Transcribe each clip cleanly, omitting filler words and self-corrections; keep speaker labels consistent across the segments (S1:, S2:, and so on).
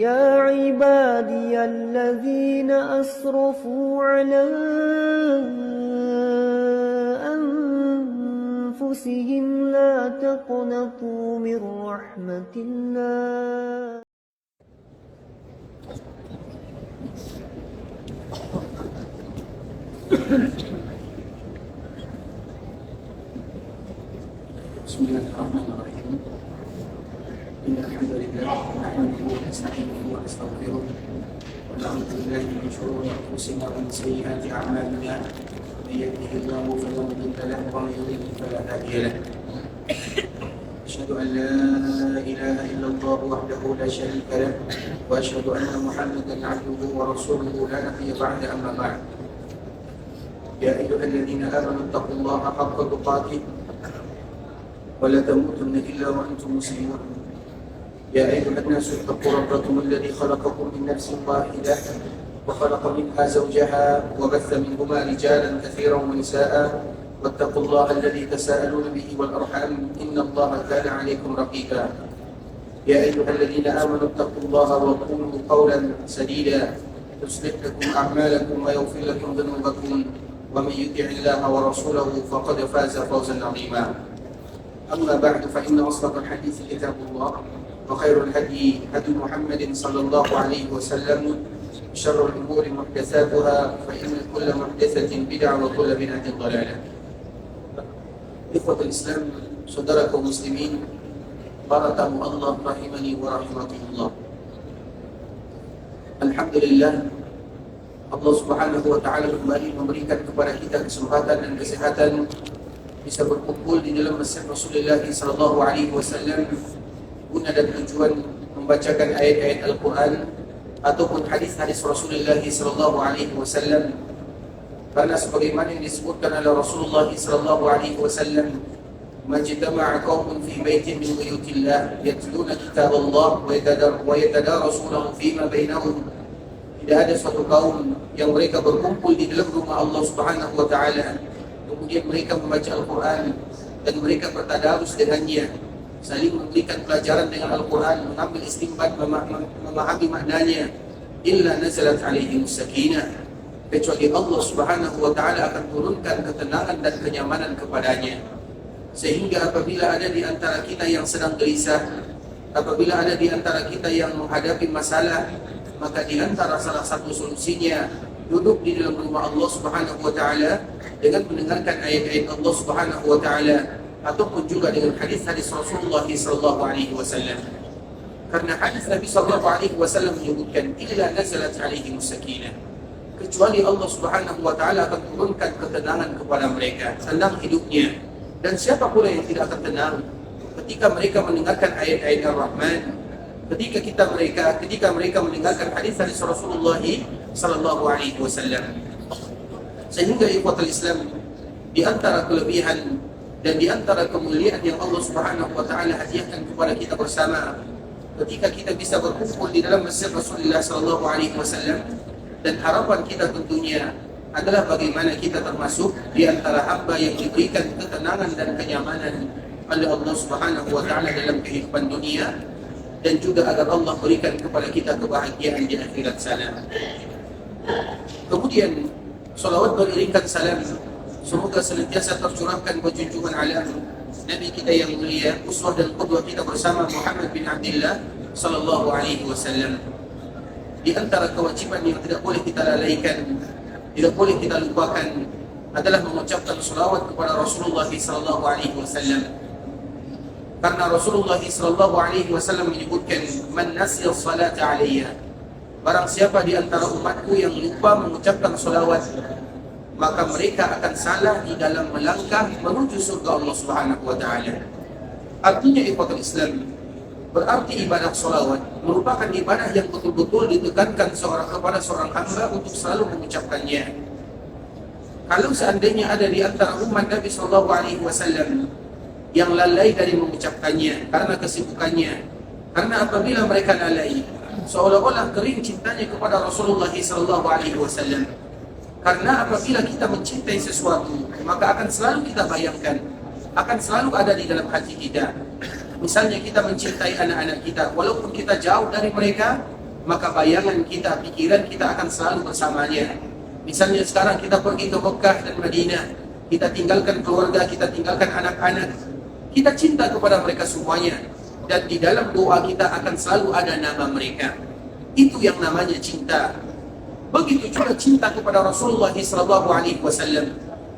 S1: يا عبادي الذين أسرفوا على أنفسهم لا تقنطوا من رحمة الله.
S2: بسم الله الرحمن الرحيم. إن الحمد لله نحمده ونستعينه ونستغفره ونعوذ بالله من شرور أنفسنا ومن سيئات أعمالنا. من يهده الله فلا مضل له ومن يضلل فلا هادي له. أشهد أن لا إله إلا الله وحده لا شريك له وأشهد أن محمدا عبده ورسوله لا نبي بعد. أما بعد، يا أيها الذين آمنوا اتقوا الله حق تقاته ولا تموتن إلا وأنتم مسلمون. يا أيها الناس اتقوا ربكم الذي خلقكم من نفس واحدة وخلق منها زوجها وبث منهما رجالا كثيرا ونساء واتقوا الله الذي تساءلون به والأرحام إن الله كان عليكم رقيبا. يا أيها الذين آمنوا اتقوا الله وقولوا قولا سديدا يصلح لكم أعمالكم ويغفر لكم ذنوبكم ومن يطع الله ورسوله فقد فاز فوزا عظيما. أما بعد، فإن أصدق الحديث كتاب الله وخير الهدي هدي محمد صلى الله عليه وسلم. شر الأمور محدثاتها فإن كل محدثة بدعة وكل بدعة ضلالة. إخوة الإسلام، saudara kaum muslimin, para tamu Allah rahimani wa rahimakumullah. Alhamdulillah, Allah Subhanahu wa taala kembali memberikan kepada kita kesempatan dan kesehatan bisa berkumpul di dalam masjid Rasulullah sallallahu alaihi wasallam guna dan tujuan membacakan ayat-ayat Al-Quran ataupun hadis-hadis Rasulullah sallallahu alaihi wasallam. Karena sebagaimana yang disebutkan oleh Rasulullah sallallahu alaihi wasallam, majtama'a qaumun fi baitin min buyutillah yatluna kitaballah wa yatadarasunahu fima bainahum. Tidak ada suatu kaum yang mereka berkumpul di dalam rumah Allah Subhanahu wa taala, kemudian mereka membaca Al-Quran dan mereka bertadarus dengannya, saling memberikan pelajaran dengan Al-Quran, mengambil istinbat, memahami maknanya, illa nazalat alaihim sakinah, kecuali Allah Subhanahu wa taala akan turunkan ketenangan dan kenyamanan kepadanya. Sehingga apabila ada di antara kita yang sedang gelisah, apabila ada di antara kita yang menghadapi masalah, maka di antara salah satu solusinya duduk di dalam rumah Allah Subhanahu wa taala dengan mendengarkan ayat-ayat Allah Subhanahu wa taala ataupun juga dengan hadis-hadis Rasulullah sallallahu alaihi wasallam. Karena hadis Nabi sallallahu alaihi wasallam menyebutkan illa nazalat alaihim sakinah, kecuali Allah Subhanahu wa taala akan turunkan ketenangan kepada mereka, tenang hidupnya. Dan siapa pula yang tidak akan tenang ketika mereka mendengarkan ayat-ayat Ar-Rahman, ketika mereka mendengarkan hadis-hadis Rasulullah sallallahu alaihi wasallam. Sehingga ikhwatul Islam, di antara kelebihan dan di antara kemuliaan yang Allah Subhanahu wa taala hadiahkan kepada kita bersama ketika kita bisa berkumpul di dalam masjid Rasulullah sallallahu alaihi wasallam, dan harapan kita tentunya adalah bagaimana kita termasuk di antara hamba yang diberikan ketenangan dan kenyamanan oleh Allah Subhanahu wa taala dalam kehidupan dunia, dan juga agar Allah berikan kepada kita kebahagiaan di akhirat sana. Kemudian salawat beriringkan salam semoga senantiasa tercurahkan junjungan alam Nabi kita yang mulia, uswah dan qudwah kita bersama Muhammad bin Abdullah sallallahu alaihi wasallam. Di antara kewajiban yang tidak boleh kita lalaikan, tidak boleh kita lupakan, adalah mengucapkan salawat kepada Rasulullah sallallahu alaihi wasallam. Karena Rasulullah sallallahu alaihi wasallam menyebutkan, man nasiya salata alayya, barang siapa di antara umatku yang lupa mengucapkan salawat, maka mereka akan salah di dalam melangkah menuju surga Allah Subhanahu wa taala. Artinya ikhwatul Islam, berarti ibadah salawat merupakan ibadah yang betul-betul ditekankan kepada seorang hamba untuk selalu mengucapkannya. Kalau seandainya ada di antara umat Nabi sallallahu alaihi wasallam yang lalai dari mengucapkannya karena kesibukannya, karena apabila mereka lalai, seolah-olah kering cintanya kepada Rasulullah sallallahu alaihi wasallam. Karena apabila kita mencintai sesuatu, maka akan selalu kita bayangkan, akan selalu ada di dalam hati kita. Misalnya kita mencintai anak-anak kita, walaupun kita jauh dari mereka, maka bayangan kita, pikiran kita akan selalu bersamanya. Misalnya sekarang kita pergi ke Mekah dan Madinah, kita tinggalkan keluarga, kita tinggalkan anak-anak, kita cinta kepada mereka semuanya, dan di dalam doa kita akan selalu ada nama mereka. Itu yang namanya cinta. Begitu juga cinta kepada Rasulullah SAW.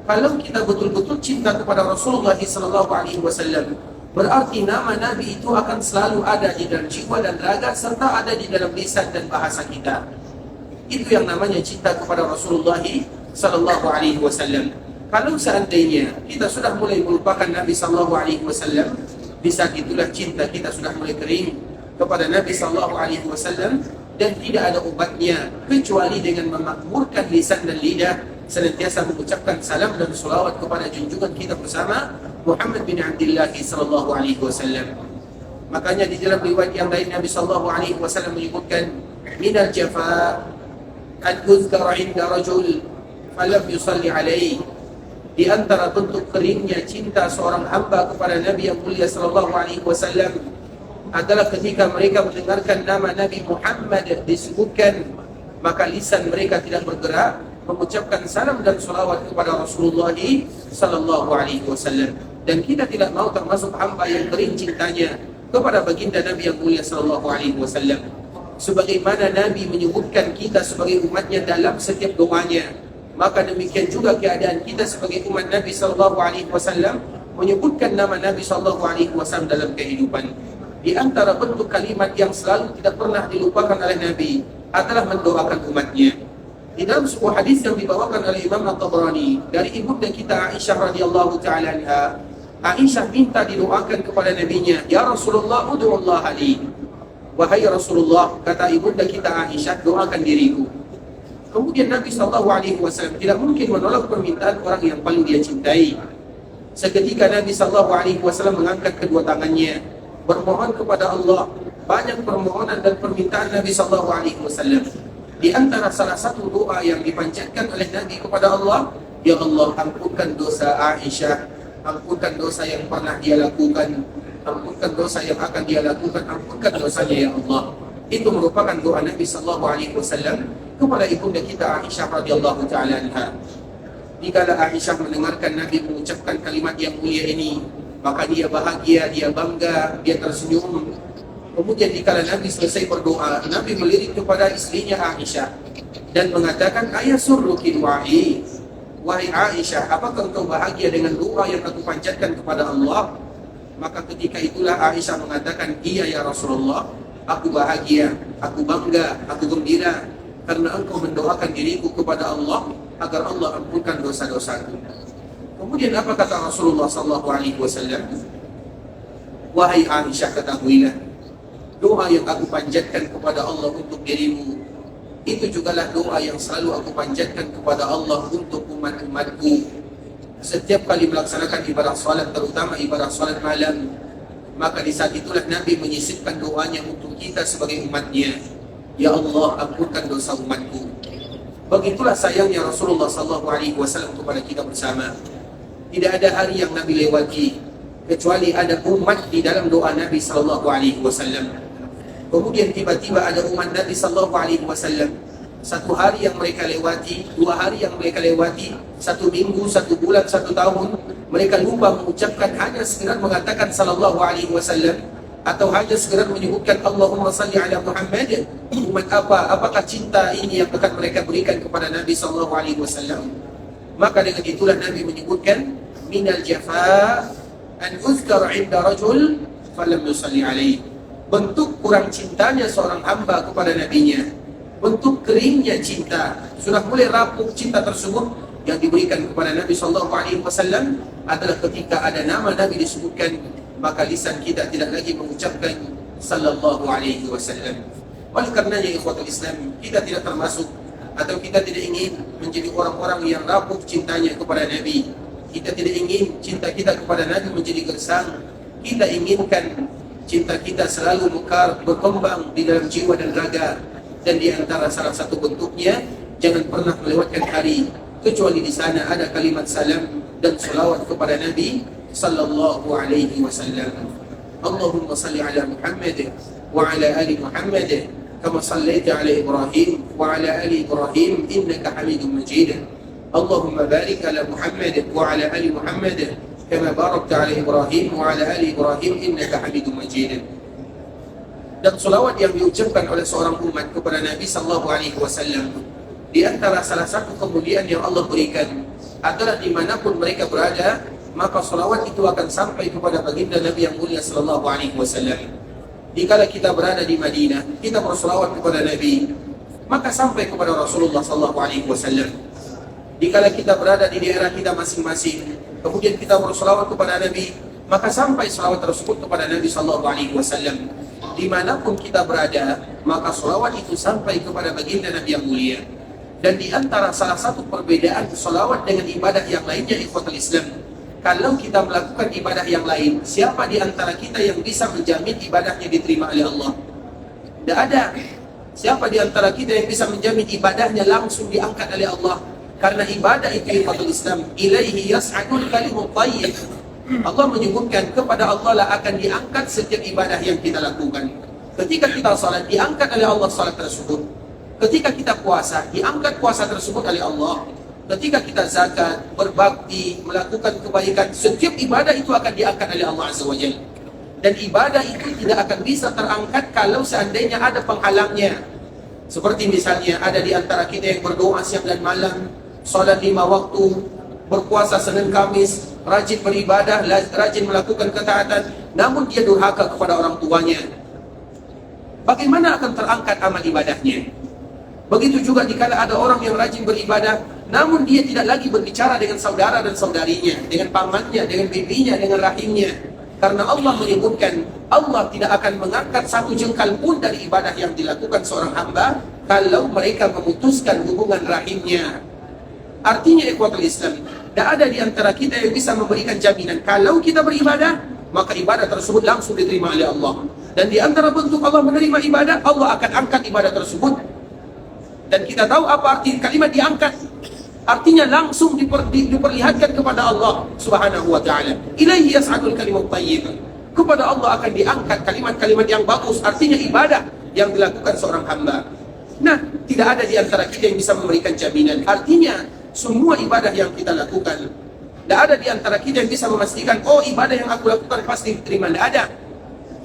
S2: Kalau kita betul-betul cinta kepada Rasulullah SAW, berarti nama Nabi itu akan selalu ada di dalam jiwa dan raga, serta ada di dalam lisan dan bahasa kita. Itu yang namanya cinta kepada Rasulullah SAW. Kalau seandainya kita sudah mulai melupakan Nabi SAW, di saat itulah cinta kita sudah mulai kering kepada Nabi SAW, dan tidak ada obatnya kecuali dengan memakmurkan lisan dan lidah, senantiasa mengucapkan salam dan salawat kepada junjungan kita bersama Muhammad bin Abdullah SAW. Makanya di dalam riwayat yang lain Nabi SAW menyebutkan, minal jafa an uzkara inda rajul falam yusalli alaih. Di antara bentuk keringnya cinta seorang hamba kepada Nabi yang mulia SAW adalah ketika mereka mendengarkan nama Nabi Muhammad disebutkan, maka lisan mereka tidak bergerak mengucapkan salam dan salawat kepada Rasulullah SAW. Dan kita tidak mau termasuk hamba yang kering cintanya kepada baginda Nabi yang mulia SAW. Sebagaimana Nabi menyebutkan kita sebagai umatnya dalam setiap doanya, maka demikian juga keadaan kita sebagai umat Nabi SAW menyebutkan nama Nabi SAW dalam kehidupan. Di antara bentuk kalimat yang selalu tidak pernah dilupakan oleh Nabi adalah mendoakan umatnya. Di dalam sebuah hadis yang dibawakan oleh Imam At-Tabrani dari ibunda kita Aisyah radhiyallahu taala anha, Aisyah minta didoakan kepada nabinya, "Ya Rasulullah, ud'ullah li." Wahai Rasulullah, kata ibunda kita Aisyah, doakan diriku. Kemudian Nabi SAW tidak mungkin menolak permintaan orang yang paling dia cintai. Seketika Nabi SAW mengangkat kedua tangannya, bermohon kepada Allah. Banyak permohonan dan permintaan Nabi SAW. Di antara salah satu doa yang dipanjatkan oleh Nabi kepada Allah, "Ya Allah, ampunkan dosa Aisyah, ampunkan dosa yang pernah dia lakukan, ampunkan dosa yang akan dia lakukan, ampunkan dosanya ya Allah." Itu merupakan doa Nabi SAW kepada ibunda kita Aisyah radhiyallahu taala anha. Dikala Aisyah mendengarkan Nabi mengucapkan kalimat yang mulia ini, maka dia bahagia, dia bangga, dia tersenyum. Kemudian dikala Nabi selesai berdoa, Nabi melirik kepada istrinya Aisyah dan mengatakan, "Ayasurruki du'ai." Wahai Aisyah, apakah engkau bahagia dengan doa yang aku panjatkan kepada Allah? Maka ketika itulah Aisyah mengatakan, "Iya ya Rasulullah, aku bahagia, aku bangga, aku gembira karena engkau mendoakan diriku kepada Allah agar Allah ampunkan dosa-dosaku." Kemudian apa kata Rasulullah SAW? "Wahai Aisyah, ketahuilah, doa yang aku panjatkan kepada Allah untuk dirimu, itu jugalah doa yang selalu aku panjatkan kepada Allah untuk umat-umatku. Setiap kali melaksanakan ibadah salat, terutama ibadah salat malam, maka di saat itulah Nabi menyisipkan doanya untuk kita sebagai umatnya. Ya Allah, ampunkan dosa umatku." Begitulah sayangnya Rasulullah SAW kepada kita bersama. Tidak ada hari yang Nabi lewati kecuali ada umat di dalam doa Nabi SAW. Kemudian tiba-tiba ada umat Nabi SAW, satu hari yang mereka lewati, 2 hari yang mereka lewati, 1 minggu, 1 bulan, 1 tahun, mereka lupa mengucapkan, hanya sekedar mengatakan sallallahu alaihi wasallam, atau hanya sekedar menyebutkan Allahumma salli ala Muhammad. Umat apa? Apakah cinta ini yang akan mereka berikan kepada Nabi sallallahu alaihi wasallam? Maka dengan itulah Nabi menyebutkan, minal jafa an uzkar inda rajul falam yusalli alaihi. Bentuk kurang cintanya seorang hamba kepada nabinya, bentuk keringnya cinta, sudah mulai rapuh cinta tersebut yang diberikan kepada Nabi SAW adalah ketika ada nama Nabi disebutkan, maka lisan kita tidak lagi mengucapkan sallallahu alaihi wasallam. Oleh karenanya ikhwatul Islam, kita tidak termasuk atau kita tidak ingin menjadi orang-orang yang rapuh cintanya kepada Nabi. Kita tidak ingin cinta kita kepada Nabi menjadi gersang. Kita inginkan cinta kita selalu mekar, berkembang di dalam jiwa dan raga. Dan di antara salah satu bentuknya, jangan pernah melewatkan hari kecuali di sana ada kalimat salam dan salawat kepada Nabi sallallahu alaihi wasallam. Allahumma salli ala Muhammad wa ala ali Muhammad كما صليت على إبراهيم وعلى آل إبراهيم إنك حميد مجيد اللهم بارك على محمد وعلى آل محمد كما باركت على إبراهيم وعلى آل إبراهيم إنك حميد مجيد. Dan salawat yang diucapkan oleh seorang umat kepada Nabi sallallahu alaihi wasallam di antara salah satu kemuliaan yang Allah berikan adalah dimanapun mereka berada, maka salawat itu akan sampai kepada baginda Nabi yang mulia sallallahu alaihi wasallam. Dikala kita berada di Madinah, kita bersalawat kepada Nabi, maka sampai kepada Rasulullah sallallahu alaihi wasallam. Dikala kita berada di daerah kita masing-masing, kemudian kita bersalawat kepada Nabi, maka sampai salawat tersebut kepada Nabi sallallahu alaihi wasallam. Dimanapun kita berada, maka salawat itu sampai kepada baginda Nabi yang mulia. Dan di antara salah satu perbedaan salawat dengan ibadah yang lainnya, ikhwatul Islam, kalau kita melakukan ibadah yang lain, siapa di antara kita yang bisa menjamin ibadahnya diterima oleh Allah? Tidak ada. Siapa di antara kita yang bisa menjamin ibadahnya langsung diangkat oleh Allah? Karena ibadah itu, ikhwatul Islam, ilaihi yas'adul kalimut thayyib. Allah menyebutkan kepada Allah lah akan diangkat setiap ibadah yang kita lakukan. Ketika kita salat, diangkat oleh Allah salat tersebut. Ketika kita puasa, diangkat puasa tersebut oleh Allah. Ketika kita zakat, berbakti, melakukan kebaikan, setiap ibadah itu akan diangkat oleh Allah Azza wa Jalla. Dan ibadah itu tidak akan bisa terangkat kalau seandainya ada penghalangnya. Seperti misalnya ada di antara kita yang berdoa siang dan malam, salat 5 waktu, berpuasa Senin Kamis, rajin beribadah, rajin melakukan ketaatan, namun dia durhaka kepada orang tuanya. Bagaimana akan terangkat amal ibadahnya? Begitu juga dikala ada orang yang rajin beribadah, namun dia tidak lagi berbicara dengan saudara dan saudarinya, dengan pamannya, dengan bibinya, dengan rahimnya. Karena Allah menyebutkan, Allah tidak akan mengangkat satu jengkal pun dari ibadah yang dilakukan seorang hamba kalau mereka memutuskan hubungan rahimnya. Artinya, ikhwatul Islam, tidak ada di antara kita yang bisa memberikan jaminan kalau kita beribadah, maka ibadah tersebut langsung diterima oleh Allah. Dan di antara bentuk Allah menerima ibadah, Allah akan angkat ibadah tersebut. Dan kita tahu apa arti kalimat diangkat. Artinya langsung diperlihatkan kepada Allah Subhanahu wa ta'ala. Ilaihi yas'adul kalimut thayyib. Kepada Allah akan diangkat kalimat-kalimat yang bagus. Artinya ibadah yang dilakukan seorang hamba. Nah, tidak ada di antara kita yang bisa memberikan jaminan. Artinya semua ibadah yang kita lakukan, tidak ada di antara kita yang bisa memastikan, oh ibadah yang aku lakukan pasti diterima. Tidak ada.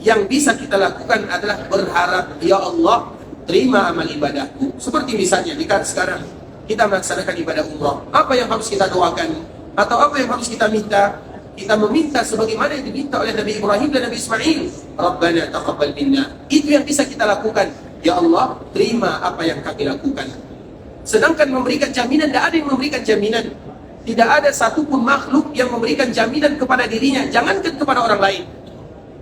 S2: Yang bisa kita lakukan adalah berharap, ya Allah, terima amal ibadahku. Seperti misalnya, jika sekarang kita melaksanakan ibadah umrah, apa yang harus kita doakan? Atau apa yang harus kita minta? Kita meminta sebagaimana yang diminta oleh Nabi Ibrahim dan Nabi Ismail. Rabbana taqabbal minna. Itu yang bisa kita lakukan. Ya Allah, terima apa yang kami lakukan. Sedangkan memberikan jaminan, tidak ada yang memberikan jaminan. Tidak ada satupun makhluk yang memberikan jaminan kepada dirinya, jangankan kepada orang lain.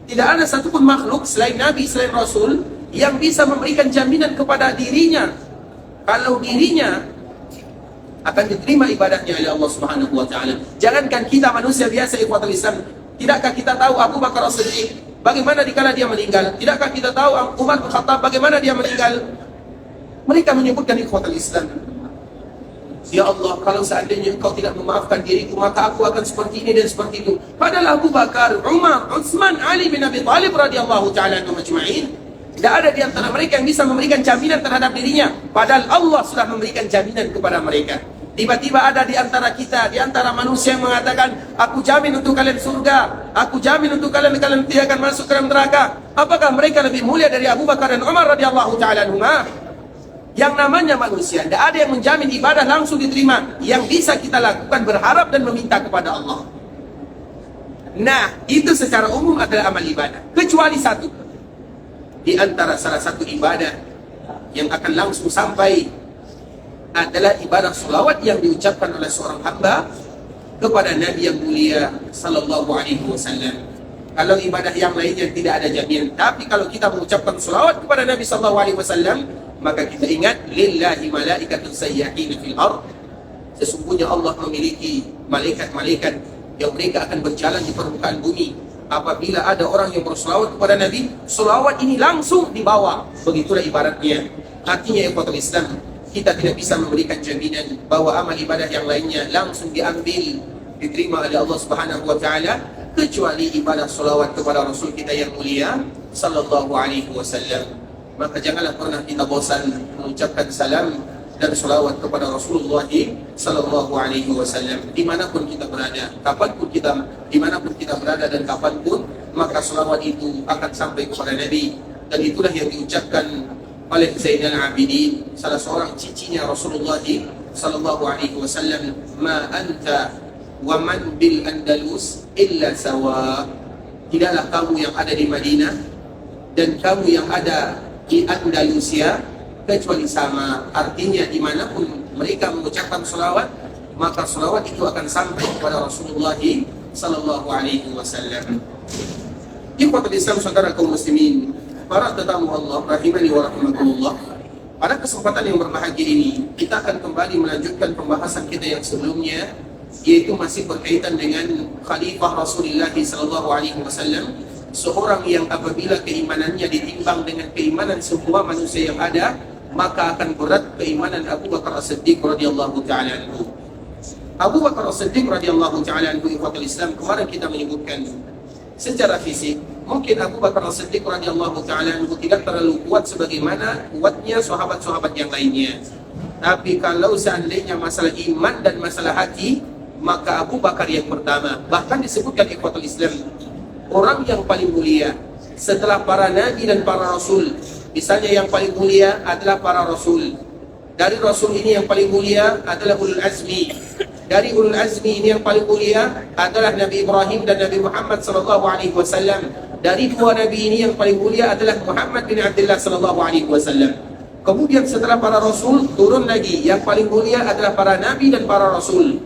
S2: Tidak ada satupun makhluk selain Nabi, selain Rasul, yang bisa memberikan jaminan kepada dirinya kalau dirinya akan diterima ibadahnya oleh Allah Subhanahu wa ta'ala. Jangankan kita manusia biasa, ikhwatul Islam, tidakkah kita tahu Abu Bakar As-Siddiq bagaimana dikala dia meninggal? Tidakkah kita tahu Umar bin Khattab bagaimana dia meninggal? Mereka menyebutkan, ikhwatul Islam, ya Allah, kalau seandainya engkau tidak memaafkan diriku, maka aku akan seperti ini dan seperti itu. Padahal Abu Bakar, Umar, Utsman, Ali bin Abi Thalib radhiyallahu ta'ala anhum ajma'in, tidak ada di antara mereka yang bisa memberikan jaminan terhadap dirinya. Padahal Allah sudah memberikan jaminan kepada mereka. Tiba-tiba ada di antara kita, di antara manusia yang mengatakan, aku jamin untuk kalian surga, aku jamin untuk kalian tidak akan masuk ke dalam neraka. Apakah mereka lebih mulia dari Abu Bakar dan Umar radhiyallahu ta'ala anhuma? Yang namanya manusia, tidak ada yang menjamin ibadah langsung diterima. Yang bisa kita lakukan berharap dan meminta kepada Allah. Nah, itu secara umum adalah amal ibadah. Kecuali satu. Di antara salah satu ibadah yang akan langsung sampai adalah ibadah salawat yang diucapkan oleh seorang hamba kepada Nabi yang mulia sallallahu alaihi wasallam. Kalau ibadah yang lainnya tidak ada jaminan, tapi kalau kita mengucapkan salawat kepada Nabi sallallahu alaihi wasallam, maka kita ingat, lillahi malaikatun sayyahin fil ard. Sesungguhnya Allah memiliki malaikat-malaikat yang mereka akan berjalan di permukaan bumi. Apabila ada orang yang berselawat kepada Nabi, selawat ini langsung dibawa. Begitulah ibaratnya. Artinya, ikhwatul Islam, kita tidak bisa memberikan jaminan bahwa amal ibadah yang lainnya langsung diambil, diterima oleh Allah Subhanahu wa ta'ala, kecuali ibadah selawat kepada Rasul kita yang mulia sallallahu alaihi wasallam. maka janganlah pernah kita bosan mengucapkan salam dan salawat kepada Rasulullah sallallahu alaihi wasallam dimanapun kita berada, kapanpun kita, dimanapun kita berada dan kapanpun, maka salawat itu akan sampai kepada Nabi. Dan itulah yang diucapkan oleh Zainal Abidin, salah seorang cicinya Rasulullah sallallahu alaihi wasallam, ma anta wa man bil Andalus illa sawa. Tidaklah kamu yang ada di Madinah dan kamu yang ada di Andalusia kecuali sama. Artinya dimanapun mereka mengucapkan salawat, maka salawat itu akan sampai kepada Rasulullah sallallahu alaihi wasallam. Ikhwatul Islam, saudara kaum muslimin, para tetamu Allah rahimani wa rahimakumullah. Pada kesempatan yang berbahagia ini, kita akan kembali melanjutkan pembahasan kita yang sebelumnya, yaitu masih berkaitan dengan Khalifah Rasulullah sallallahu alaihi wasallam, seorang yang apabila keimanannya ditimbang dengan keimanan semua manusia yang ada, maka akan berat keimanan Abu Bakar As-Siddiq radhiyallahu taala anhu. Abu Bakar As-Siddiq radhiyallahu taala anhu, ikhwatul Islam, kemarin kita menyebutkan secara fisik mungkin Abu Bakar As-Siddiq radhiyallahu taala anhu tidak terlalu kuat sebagaimana kuatnya sahabat-sahabat yang lainnya. Tapi kalau seandainya masalah iman dan masalah hati, maka Abu Bakar yang pertama. Bahkan disebutkan ikhwatul Islam, orang yang paling mulia setelah para nabi dan para rasul. Misalnya yang paling mulia adalah para rasul. Dari rasul ini yang paling mulia adalah ulul azmi. Dari ulul azmi ini yang paling mulia adalah Nabi Ibrahim dan Nabi Muhammad sallallahu alaihi wasallam. Dari dua nabi ini yang paling mulia adalah Muhammad bin Abdullah sallallahu alaihi wasallam. Kemudian setelah para rasul turun lagi, yang paling mulia adalah para nabi dan para rasul.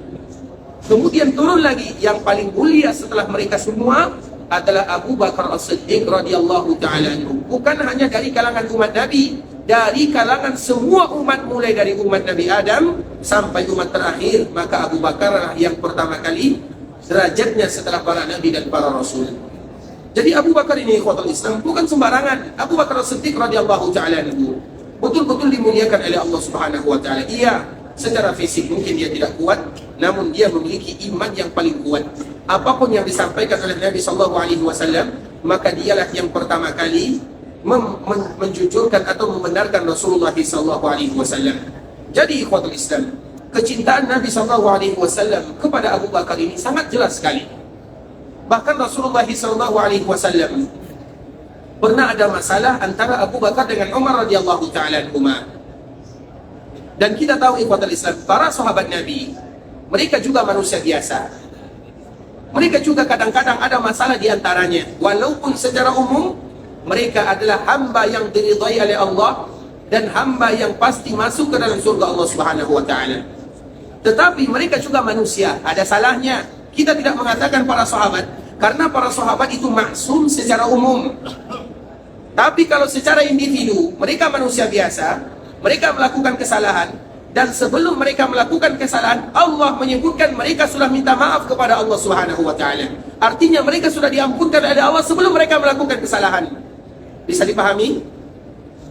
S2: Kemudian turun lagi, yang paling mulia setelah mereka semua adalah Abu Bakar As-Siddiq radhiyallahu taala anhu. Bukan hanya dari kalangan umat Nabi, dari kalangan semua umat, mulai dari umat Nabi Adam sampai umat terakhir, maka Abu Bakar yang pertama kali derajatnya setelah para nabi dan para rasul. Jadi Abu Bakar ini, ikhwatul Islam, bukan sembarangan. Abu Bakar As-Siddiq radhiyallahu taala anhu betul-betul dimuliakan oleh Allah Subhanahu wa taala. Iya, secara fisik mungkin dia tidak kuat, namun dia memiliki iman yang paling kuat. Apapun yang disampaikan oleh Nabi sallallahu alaihi wasallam, maka dialah yang pertama kali menjujurkan atau membenarkan Rasulullah sallallahu alaihi wasallam. Jadi ikhwatul Islam, kecintaan Nabi sallallahu alaihi wasallam kepada Abu Bakar ini sangat jelas sekali. Bahkan Rasulullah sallallahu alaihi wasallam pernah ada masalah antara Abu Bakar dengan Umar radhiyallahu taala anhuma. Dan kita tahu ikhwatul Islam, para sahabat Nabi, mereka juga manusia biasa. Mereka juga kadang-kadang ada masalah di antaranya. Walaupun secara umum mereka adalah hamba yang diridhai oleh Allah dan hamba yang pasti masuk ke dalam surga Allah Subhanahu wa taala. Tetapi mereka juga manusia, ada salahnya. Kita tidak mengatakan para sahabat, karena para sahabat itu maksum secara umum. Tapi kalau secara individu, mereka manusia biasa, mereka melakukan kesalahan. Dan sebelum mereka melakukan kesalahan, Allah menyebutkan mereka sudah minta maaf kepada Allah Subhanahu wa taala. Artinya mereka sudah diampunkan oleh Allah sebelum mereka melakukan kesalahan. Bisa dipahami?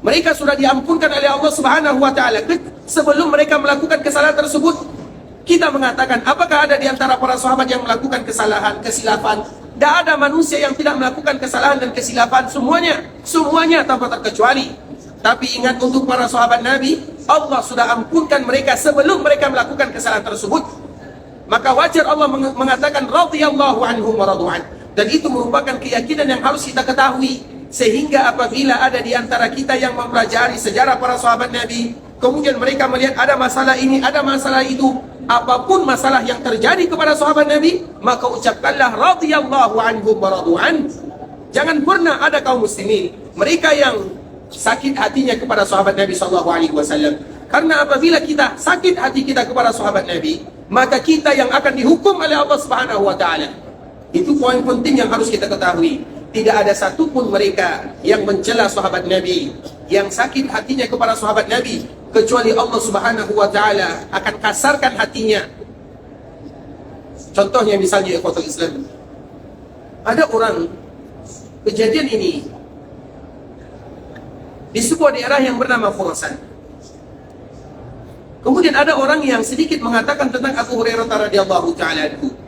S2: Mereka sudah diampunkan oleh Allah Subhanahu wa taala sebelum mereka melakukan kesalahan tersebut. Kita mengatakan, apakah ada di antara para sahabat yang melakukan kesalahan, kesilafan? Tidak ada manusia yang tidak melakukan kesalahan dan kesilapan, semuanya tanpa terkecuali. Tapi ingat, untuk para sahabat Nabi, Allah sudah ampunkan mereka sebelum mereka melakukan kesalahan tersebut. Maka wajar Allah mengatakan radhiyallahu anhum wa radu'an. Dan itu merupakan keyakinan yang harus kita ketahui. Sehingga apabila ada di antara kita yang mempelajari sejarah para sahabat Nabi, kemudian mereka melihat ada masalah ini, ada masalah itu, apapun masalah yang terjadi kepada sahabat Nabi, maka ucapkanlah radhiyallahu anhum wa radu'an. Jangan pernah ada kaum muslimin, mereka yang sakit hatinya kepada sahabat Nabi sallallahu alaihi wasallam. Karena apabila kita sakit hati kita kepada sahabat Nabi, maka kita yang akan dihukum oleh Allah Subhanahu wa taala. Itu poin penting yang harus kita ketahui. Tidak ada satupun mereka yang mencela sahabat Nabi, yang sakit hatinya kepada sahabat Nabi, kecuali Allah Subhanahu wa taala akan kasarkan hatinya. Contohnya misalnya ikhwatul Islam, ada orang, kejadian ini di sebuah daerah yang bernama Khurasan. Kemudian ada orang yang sedikit mengatakan tentang Abu Hurairah radhiyallahu taala anhu.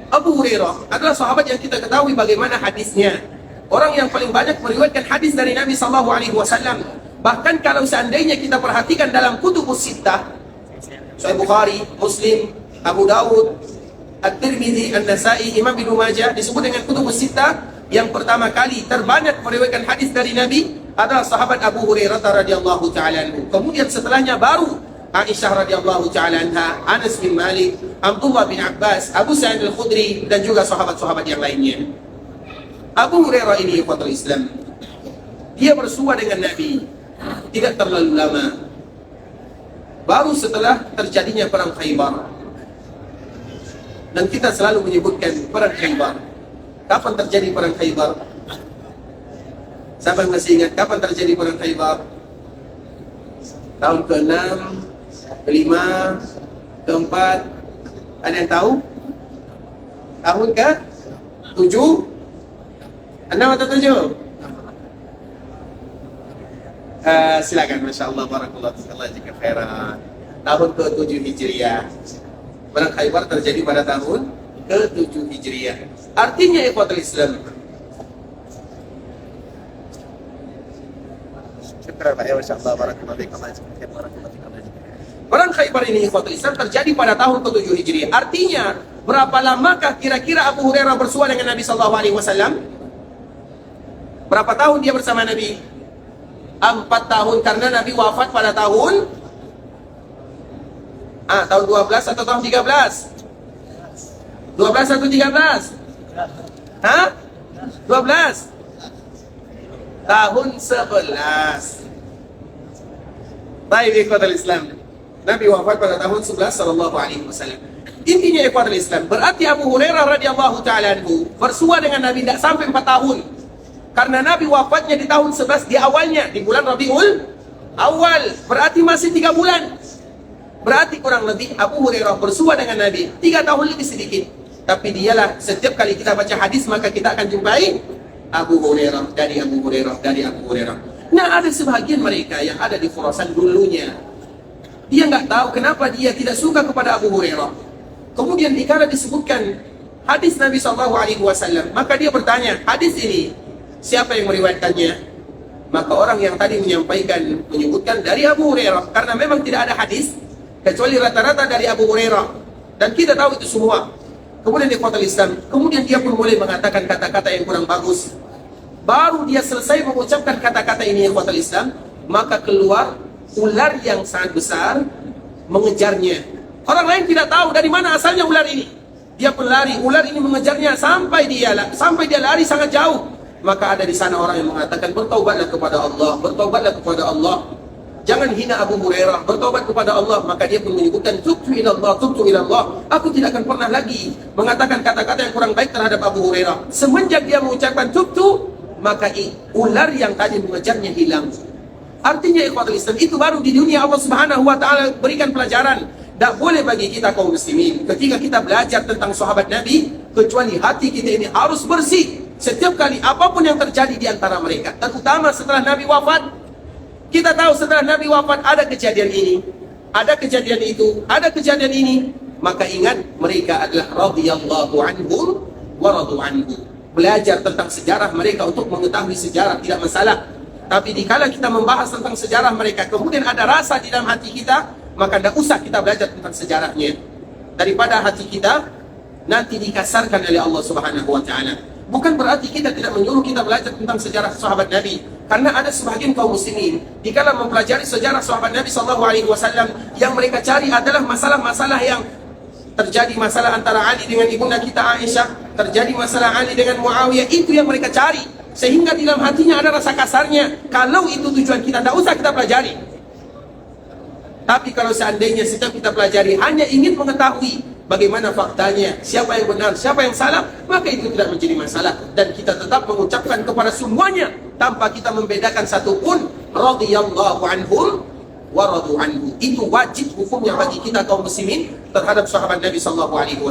S2: Abu Hurairah adalah sahabat yang kita ketahui bagaimana hadisnya. orang yang paling banyak meriwayatkan hadis dari Nabi sallallahu alaihi wasallam. Bahkan kalau seandainya kita perhatikan dalam kutubus sittah, Sahih Bukhari, Muslim, Abu Dawud, At-Tirmidzi, An-Nasa'i, Imam Ibnu Majah disebut dengan kutubus sittah, yang pertama kali terbanyak meriwayatkan hadis dari Nabi adalah sahabat Abu Hurairah radhiyallahu taala anhu. Kemudian setelahnya baru Aisyah radhiyallahu taala anha, Anas bin Malik, Abdullah bin Abbas, Abu Sa'id Al-Khudri, dan juga sahabat-sahabat yang lainnya. Abu Hurairah ini ikhwatul Islam, dia bersua dengan Nabi tidak terlalu lama, baru setelah terjadinya perang Khaybar. Dan kita selalu menyebutkan perang Khaybar. Kapan terjadi perang Khaybar? Siapa yang masih ingat kapan terjadi perang Khaybar? Tahun ke-6, ke-5, ke-4, ada yang tahu? Tahun ke-7? 6 atau 7? Silakan, Masya Allah, Barakallah, Allah jika khairan. Tahun ke-7 Hijriah. Perang Khaybar terjadi pada tahun ke-7 Hijriah. Artinya ikhwatul Islam, perang Khaybar ini ikhwatul Islam terjadi pada tahun ke-7 Hijriah. Artinya, berapa lamakah kira-kira Abu Hurairah bersua dengan Nabi sallallahu alaihi wasallam? Berapa tahun dia bersama Nabi? 4 tahun, karena Nabi wafat pada tahun tahun 12 atau tahun 13? 12 atau 13? 12? Tahun 11. Baik, ikhwatul Islam, Nabi wafat pada tahun 11 sallallahu alaihi wasallam. Intinya ikhwatul Islam, berarti Abu Hurairah radhiyallahu taala anhu bersua dengan Nabi tidak sampai 4 tahun. Karena Nabi wafatnya di tahun 11 di awalnya, di bulan Rabiul Awal. Berarti masih 3 bulan. Berarti kurang lebih Abu Hurairah bersua dengan Nabi 3 tahun lebih sedikit. Tapi dialah setiap kali kita baca hadis maka kita akan jumpai Abu Hurairah dari Abu Hurairah dari Abu Hurairah. Nah, ada sebagian mereka yang ada di Khurasan dulunya, dia nggak tahu kenapa dia tidak suka kepada Abu Hurairah. Kemudian dikala disebutkan hadis Nabi SAW, maka dia bertanya, hadis ini siapa yang meriwayatkannya? Maka orang yang tadi menyebutkan dari Abu Hurairah, karena memang tidak ada hadis kecuali rata-rata dari Abu Hurairah, dan kita tahu itu semua. Kemudian di kota Islam, kemudian dia pun mulai mengatakan kata-kata yang kurang bagus. Baru dia selesai mengucapkan kata-kata ini di kota Islam, maka keluar ular yang sangat besar mengejarnya. Orang lain tidak tahu dari mana asalnya ular ini. Dia pun lari, ular ini mengejarnya sampai dia lari sangat jauh. Maka ada di sana orang yang mengatakan, bertaubatlah kepada Allah, bertaubatlah kepada Allah. Jangan hina Abu Hurairah, bertaubat kepada Allah. Maka dia pun menyebutkan, tubtu ilallah, tubtu ilallah. Aku tidak akan pernah lagi mengatakan kata-kata yang kurang baik terhadap Abu Hurairah. Semenjak dia mengucapkan tubtu, maka ular yang tadi mengejarnya hilang. Artinya ikhwatul Islam, itu baru di dunia Allah Subhanahu wa taala berikan pelajaran. Tak boleh bagi kita kaum muslimin ketika kita belajar tentang sahabat Nabi, kecuali hati kita ini harus bersih. Setiap kali apapun yang terjadi di antara mereka, terutama setelah Nabi wafat. Kita tahu setelah Nabi wafat ada kejadian ini, ada kejadian itu, ada kejadian ini. Maka ingat, mereka adalah radhiyallahu anhum wa radu anhu. Belajar tentang sejarah mereka untuk mengetahui sejarah tidak masalah. Tapi dikala kita membahas tentang sejarah mereka, kemudian ada rasa di dalam hati kita, maka tidak usah kita belajar tentang sejarahnya. Daripada hati kita nanti dikasarkan oleh Allah Subhanahu wa taala. Bukan berarti kita tidak menyuruh kita belajar tentang sejarah sahabat Nabi. Karena ada sebagian kaum muslimin dikala mempelajari sejarah sahabat Nabi SAW, yang mereka cari adalah masalah-masalah yang terjadi, masalah antara Ali dengan ibunda kita Aisyah, terjadi masalah Ali dengan Muawiyah. Itu yang mereka cari, sehingga di dalam hatinya ada rasa kasarnya. Kalau itu tujuan kita, tidak usah kita pelajari. Tapi kalau seandainya setiap kita pelajari hanya ingin mengetahui bagaimana faktanya, siapa yang benar, siapa yang salah, maka itu tidak menjadi masalah. Dan kita tetap mengucapkan kepada semuanya tanpa kita membedakan satupun, radhiyallahu anhum wa radu anhu. Itu wajib hukumnya bagi kita kaum muslimin terhadap sahabat Nabi SAW.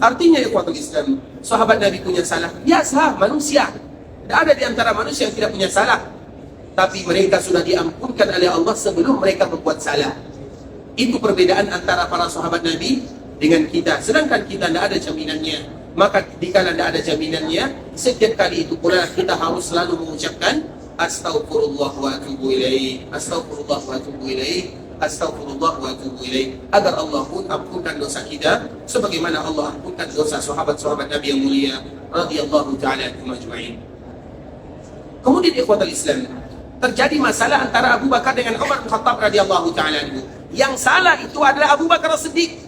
S2: Artinya ikhwatul Islam, sahabat Nabi punya salah, biasa, manusia. Tidak ada di antara manusia yang tidak punya salah. Tapi mereka sudah diampunkan oleh Allah sebelum mereka berbuat salah. Itu perbedaan antara para sahabat Nabi dengan kita. Sedangkan kita tidak ada jaminannya. maka dikala tidak ada jaminannya, setiap kali itu pula kita harus selalu mengucapkan Astaghfirullah wa atubu ilaih, Astaghfirullah wa atubu ilaih, Astaghfirullah wa atubu ilaih, agar Allah pun ampunkan dosa kita sebagaimana Allah ampunkan dosa sahabat-sahabat Nabi yang mulia radhiyallahu ta'ala anhum ajma'in. Kemudian ikhwatul Islam, terjadi masalah antara Abu Bakar dengan Umar bin Khattab radhiyallahu ta'ala anhu. Yang salah itu adalah Abu Bakar As-Siddiq.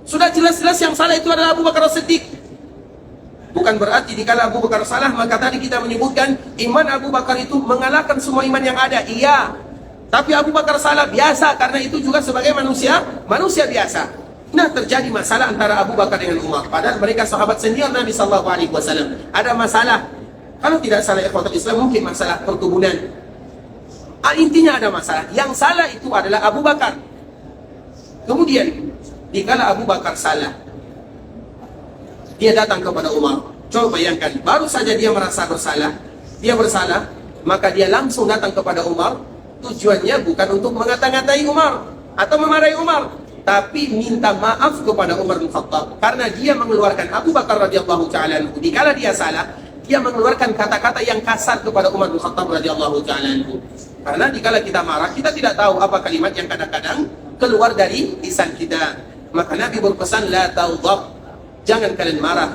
S2: Sudah jelas-jelas yang salah itu adalah Abu Bakar As-Siddiq. Bukan berarti dikala Abu Bakar salah, maka tadi kita menyebutkan iman Abu Bakar itu mengalahkan semua iman yang ada. Iya, tapi Abu Bakar salah biasa, karena itu juga sebagai manusia biasa. Nah, terjadi masalah antara Abu Bakar dengan Umar, padahal mereka sahabat senior Nabi SAW. Ada masalah, kalau tidak salah ikhwatul Islam, mungkin masalah perkebunan. Intinya ada masalah. Yang salah itu adalah Abu Bakar. Kemudian dikala Abu Bakar salah, dia datang kepada Umar. Coba bayangkan, baru saja dia merasa bersalah, dia bersalah, maka dia langsung datang kepada Umar. Tujuannya bukan untuk mengata-ngatai Umar atau memarahi Umar, tapi minta maaf kepada Umar bin Khattab, karena dia mengeluarkan Abu Bakar radhiyallahu ta'ala anhu. Dikala dia salah, dia mengeluarkan kata-kata yang kasar kepada Umar bin Khattab radhiyallahu ta'ala anhu. Karena dikala kita marah, kita tidak tahu apa kalimat yang kadang-kadang keluar dari lisan kita. Maka Nabi berpesan, la taghdab, jangan kalian marah.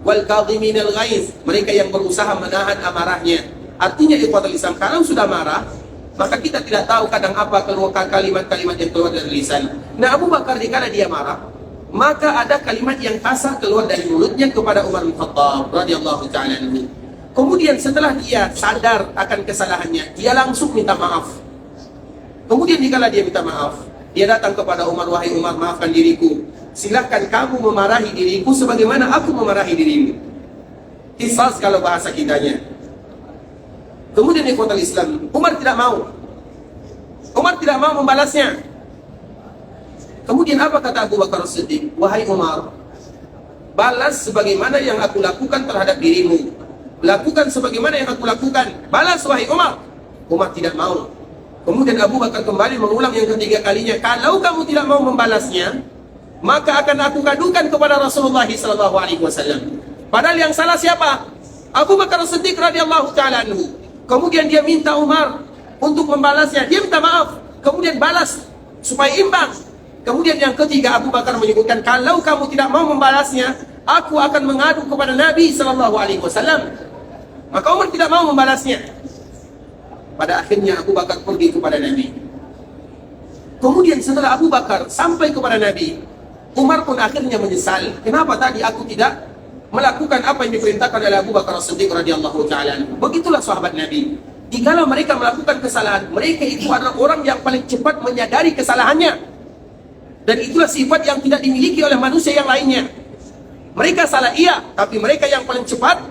S2: Wal kadhiminal ghaiz, mereka yang berusaha menahan amarahnya. Artinya ikhwatul Islam, kalau sudah marah, maka kita tidak tahu kadang apa keluar kalimat-kalimat yang keluar dari lisan. Nah, Abu Bakar dikala dia marah, maka ada kalimat yang kasar keluar dari mulutnya kepada Umar bin Khattab radhiyallahu ta'ala anhu. Kemudian setelah dia sadar akan kesalahannya, dia langsung minta maaf. Kemudian dikala dia minta maaf, dia datang kepada Umar, wahai Umar, maafkan diriku. Silahkan kamu memarahi diriku sebagaimana aku memarahi dirimu. Qisas kalau bahasa kitanya. Kemudian ikhwatul Islam, Umar tidak mau. Umar tidak mau membalasnya. Kemudian apa kata Abu Bakar As-Siddiq? Wahai Umar, balas sebagaimana yang aku lakukan terhadap dirimu. Lakukan sebagaimana yang aku lakukan. Balas wahai Umar. Umar tidak mau. Kemudian Abu Bakar kembali mengulang yang ketiga kalinya, kalau kamu tidak mau membalasnya, maka akan aku kadukan kepada Rasulullah SAW. Padahal yang salah siapa? Abu Bakar As-Siddiq radhiyallahu ta'ala anhu. Kemudian dia minta Umar untuk membalasnya. Dia minta maaf, kemudian balas supaya imbang. Kemudian yang ketiga Abu Bakar menyebutkan, kalau kamu tidak mau membalasnya, aku akan mengadu kepada Nabi SAW. Maka Umar tidak mau membalasnya. Pada akhirnya Abu Bakar pergi kepada Nabi. Kemudian setelah Abu Bakar sampai kepada Nabi, Umar pun akhirnya menyesal. Kenapa tadi aku tidak melakukan apa yang diperintahkan oleh Abu Bakar As-Siddiq radhiyallahu ta'ala. Begitulah sahabat Nabi. Jikalau mereka melakukan kesalahan, mereka itu adalah orang yang paling cepat menyadari kesalahannya. Dan itulah sifat yang tidak dimiliki oleh manusia yang lainnya. Mereka salah iya, tapi mereka yang paling cepat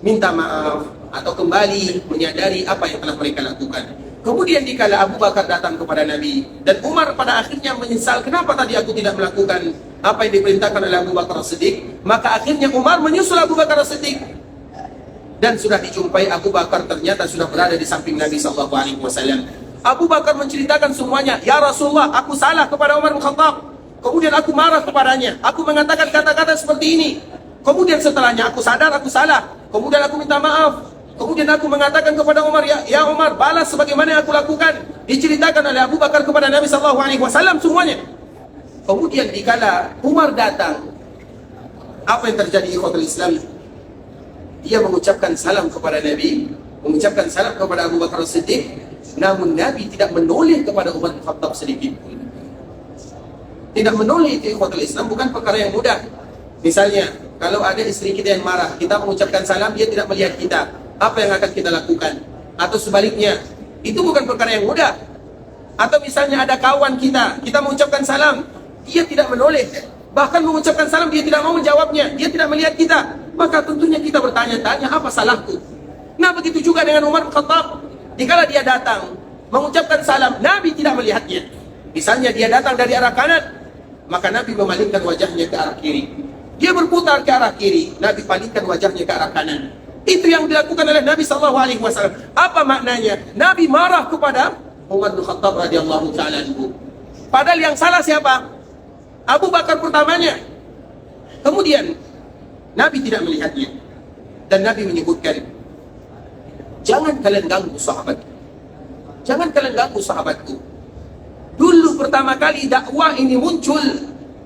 S2: minta maaf atau kembali menyadari apa yang telah mereka lakukan. Kemudian dikala Abu Bakar datang kepada Nabi, dan Umar pada akhirnya menyesal, kenapa tadi aku tidak melakukan apa yang diperintahkan oleh Abu Bakar As-Siddiq. Maka akhirnya Umar menyusul Abu Bakar As-Siddiq, dan sudah dijumpai Abu Bakar ternyata sudah berada di samping Nabi SAW. Abu Bakar menceritakan semuanya. Ya Rasulullah, aku salah kepada Umar bin Khattab. Kemudian aku marah kepadanya, aku mengatakan kata-kata seperti ini. Kemudian setelahnya aku sadar aku salah. Kemudian aku minta maaf. Kemudian aku mengatakan kepada Umar, ya Umar, balas sebagaimana yang aku lakukan. Diceritakan oleh Abu Bakar kepada Nabi SAW semuanya. Kemudian dikala Umar datang, apa yang terjadi ikhwatul Islam? Dia mengucapkan salam kepada Nabi, mengucapkan salam kepada Abu Bakar As-Siddiq. Namun Nabi tidak menoleh kepada Umar bin Khattab sedikit pun. Tidak menoleh itu ikhwatul Islam bukan perkara yang mudah. Misalnya, kalau ada istri kita yang marah, kita mengucapkan salam, dia tidak melihat kita, apa yang akan kita lakukan? Atau sebaliknya, itu bukan perkara yang mudah. Atau misalnya ada kawan kita, kita mengucapkan salam, dia tidak menoleh, bahkan mengucapkan salam dia tidak mau menjawabnya, dia tidak melihat kita, maka tentunya kita bertanya-tanya, apa salahku? Nah, begitu juga dengan Umar bin Khattab. Dikala dia datang mengucapkan salam, Nabi tidak melihatnya. Misalnya dia datang dari arah kanan, maka Nabi memalingkan wajahnya ke arah kiri. Dia berputar ke arah kiri, Nabi palingkan wajahnya ke arah kanan. Itu yang dilakukan oleh Nabi SAW. Apa maknanya? Nabi marah kepada Umar bin Khattab radhiyallahu ta'ala anhu. Padahal yang salah siapa? Abu Bakar pertamanya. Kemudian Nabi tidak melihatnya. Dan Nabi menyebutkan, jangan kalian ganggu sahabatku. Jangan kalian ganggu sahabatku. Dulu pertama kali dakwah ini muncul,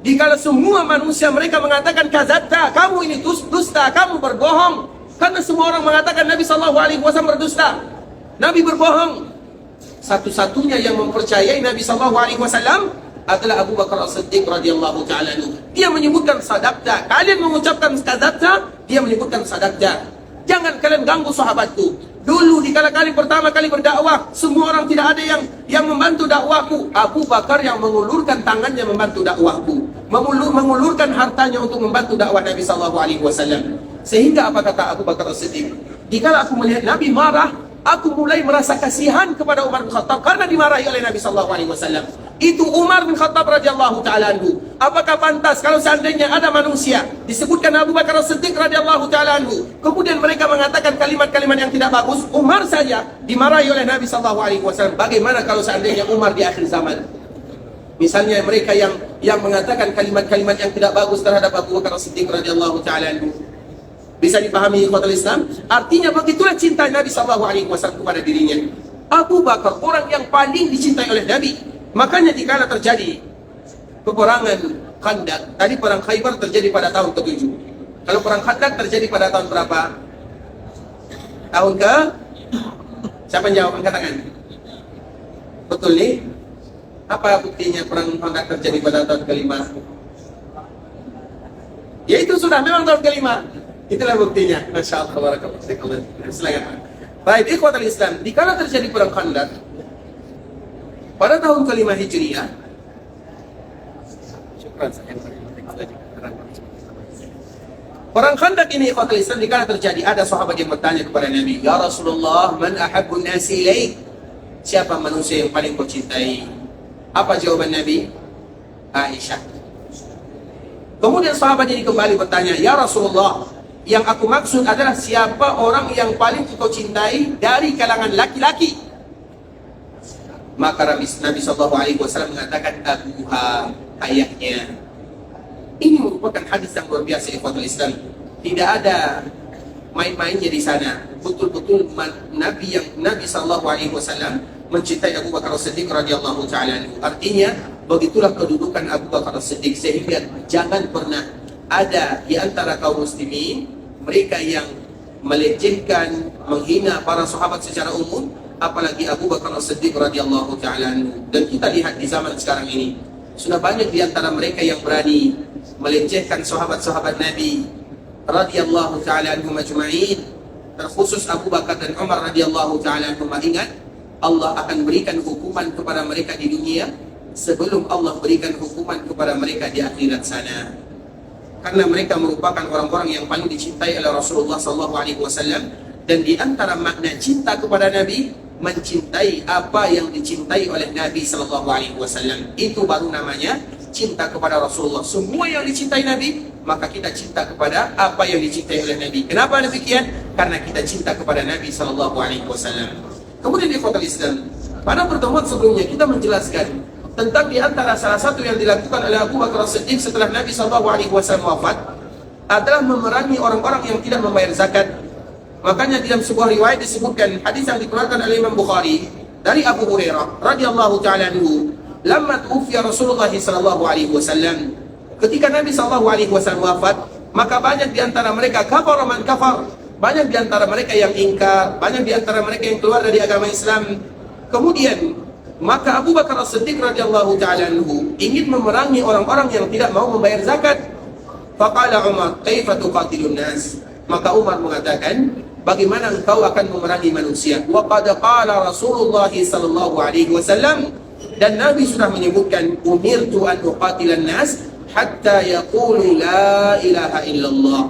S2: dikala semua manusia mereka mengatakan kazabta, kamu ini dusta, kamu berbohong. Karena semua orang mengatakan Nabi SAW berdusta, Nabi berbohong. Satu-satunya yang mempercayai Nabi SAW adalah Abu Bakar As-Siddiq radhiyallahu ta'ala anhu. Dia menyebutkan sadaqta. Kalian mengucapkan kadzabta, dia menyebutkan sadaqta. Jangan kalian ganggu sahabatku. Dulu dikala kali pertama kali berdakwah, semua orang tidak ada yang membantu dakwahku. Abu Bakar yang mengulurkan tangannya membantu dakwahku, mengulurkan hartanya untuk membantu dakwah Nabi SAW. Sehingga apa kata Abu Bakar As-Siddiq? Dikala aku melihat Nabi marah, aku mulai merasa kasihan kepada Umar bin Khattab karena dimarahi oleh Nabi SAW. Itu Umar bin Khattab radhiyallahu ta'ala anhu. Apakah pantas kalau seandainya ada manusia disebutkan Abu Bakar As-Siddiq radhiyallahu ta'ala anhu, kemudian mereka mengatakan kalimat-kalimat yang tidak bagus, Umar saja dimarahi oleh Nabi SAW. Bagaimana kalau seandainya Umar di akhir zaman? Misalnya mereka yang mengatakan kalimat-kalimat yang tidak bagus terhadap Abu Bakar As-Siddiq radhiyallahu ta'ala anhu. Bisa dipahami ikhwatul Islam? Artinya begitulah cinta Nabi SAW kepada dirinya. Abu Bakar orang yang paling dicintai oleh Nabi. Makanya dikala terjadi peperangan Khandaq, tadi perang Khaybar terjadi pada tahun ke-7. Kalau perang Khandaq terjadi pada tahun berapa? Tahun ke? Siapa yang jawab? Angkat tangan. Betul nih? Apa buktinya perang Khandaq terjadi pada tahun ke-5? Ya itu sudah memang tahun ke-5. Itulah buktinya. Masya Allah, barakallahu. Silakan. Baik, ikhwatul Islam, dikala terjadi perang Khandaq pada tahun ke-5 Hijriah, perang Khandaq ini ikhwatul Islam dikala terjadi, ada sahabat yang bertanya kepada Nabi, ya Rasulullah, man ahabbun nasi ilaik? Siapa manusia yang paling kau cintai? Apa jawaban Nabi? Aisyah. Kemudian sahabat ini kembali bertanya, ya Rasulullah, yang aku maksud adalah siapa orang yang paling kau cintai dari kalangan laki-laki? Maka Nabi SAW mengatakan abuha, ayahnya. Ini merupakan hadis yang luar biasa ikhwatul Islam. Tidak ada main-mainnya di sana. Betul-betul Nabi SAW mencintai Abu Bakar As-Siddiq radhiyallahu ta'ala anhu. Artinya begitulah kedudukan Abu Bakar As-Siddiq, sehingga jangan pernah ada di antara kaum muslimin mereka yang melecehkan, menghina para sahabat secara umum, apalagi Abu Bakar As-Siddiq radhiyallahu ta'ala anhu. Dan kita lihat di zaman sekarang ini, sudah banyak di antara mereka yang berani melecehkan sahabat-sahabat Nabi radhiyallahu ta'ala anhum ajma'in, terkhusus Abu Bakar dan Umar radhiyallahu ta'ala anhum. Ingat, Allah akan berikan hukuman kepada mereka di dunia sebelum Allah berikan hukuman kepada mereka di akhirat sana. Karena mereka merupakan orang-orang yang paling dicintai oleh Rasulullah SAW. Dan di antara makna cinta kepada Nabi, mencintai apa yang dicintai oleh Nabi SAW. Itu baru namanya cinta kepada Rasulullah. Semua yang dicintai Nabi, maka kita cinta kepada apa yang dicintai oleh Nabi. Kenapa demikian? Karena kita cinta kepada Nabi SAW. Kemudian di ikhwatul Islam, pada pertemuan sebelumnya kita menjelaskan tentang di antara salah satu yang dilakukan oleh Abu Bakar As-Siddiq setelah Nabi SAW wafat adalah memerangi orang-orang yang tidak membayar zakat. Makanya dalam sebuah riwayat disebutkan, hadis yang dikeluarkan oleh Imam Bukhari dari Abu Hurairah radhiyallahu ta'ala anhu, lamma tuwfiya Rasulullah SAW, ketika Nabi SAW wafat, maka banyak di antara mereka kafar man kafar, banyak di antara mereka yang ingkar, banyak di antara mereka yang keluar dari agama Islam. Kemudian maka Abu Bakar As-Siddiq radhiyallahu ta'ala anhu ingin memerangi orang-orang yang tidak mau membayar zakat. Faqala Umar, kaifa tuqatilun nas? Maka Umar mengatakan, bagaimana engkau akan memerangi manusia? Wa qad qala Rasulullah sallallahu alaihi wasallam, dan Nabi sudah menyebutkan, umirtu an uqatilan nas hatta yaqulu la ilaha illallah.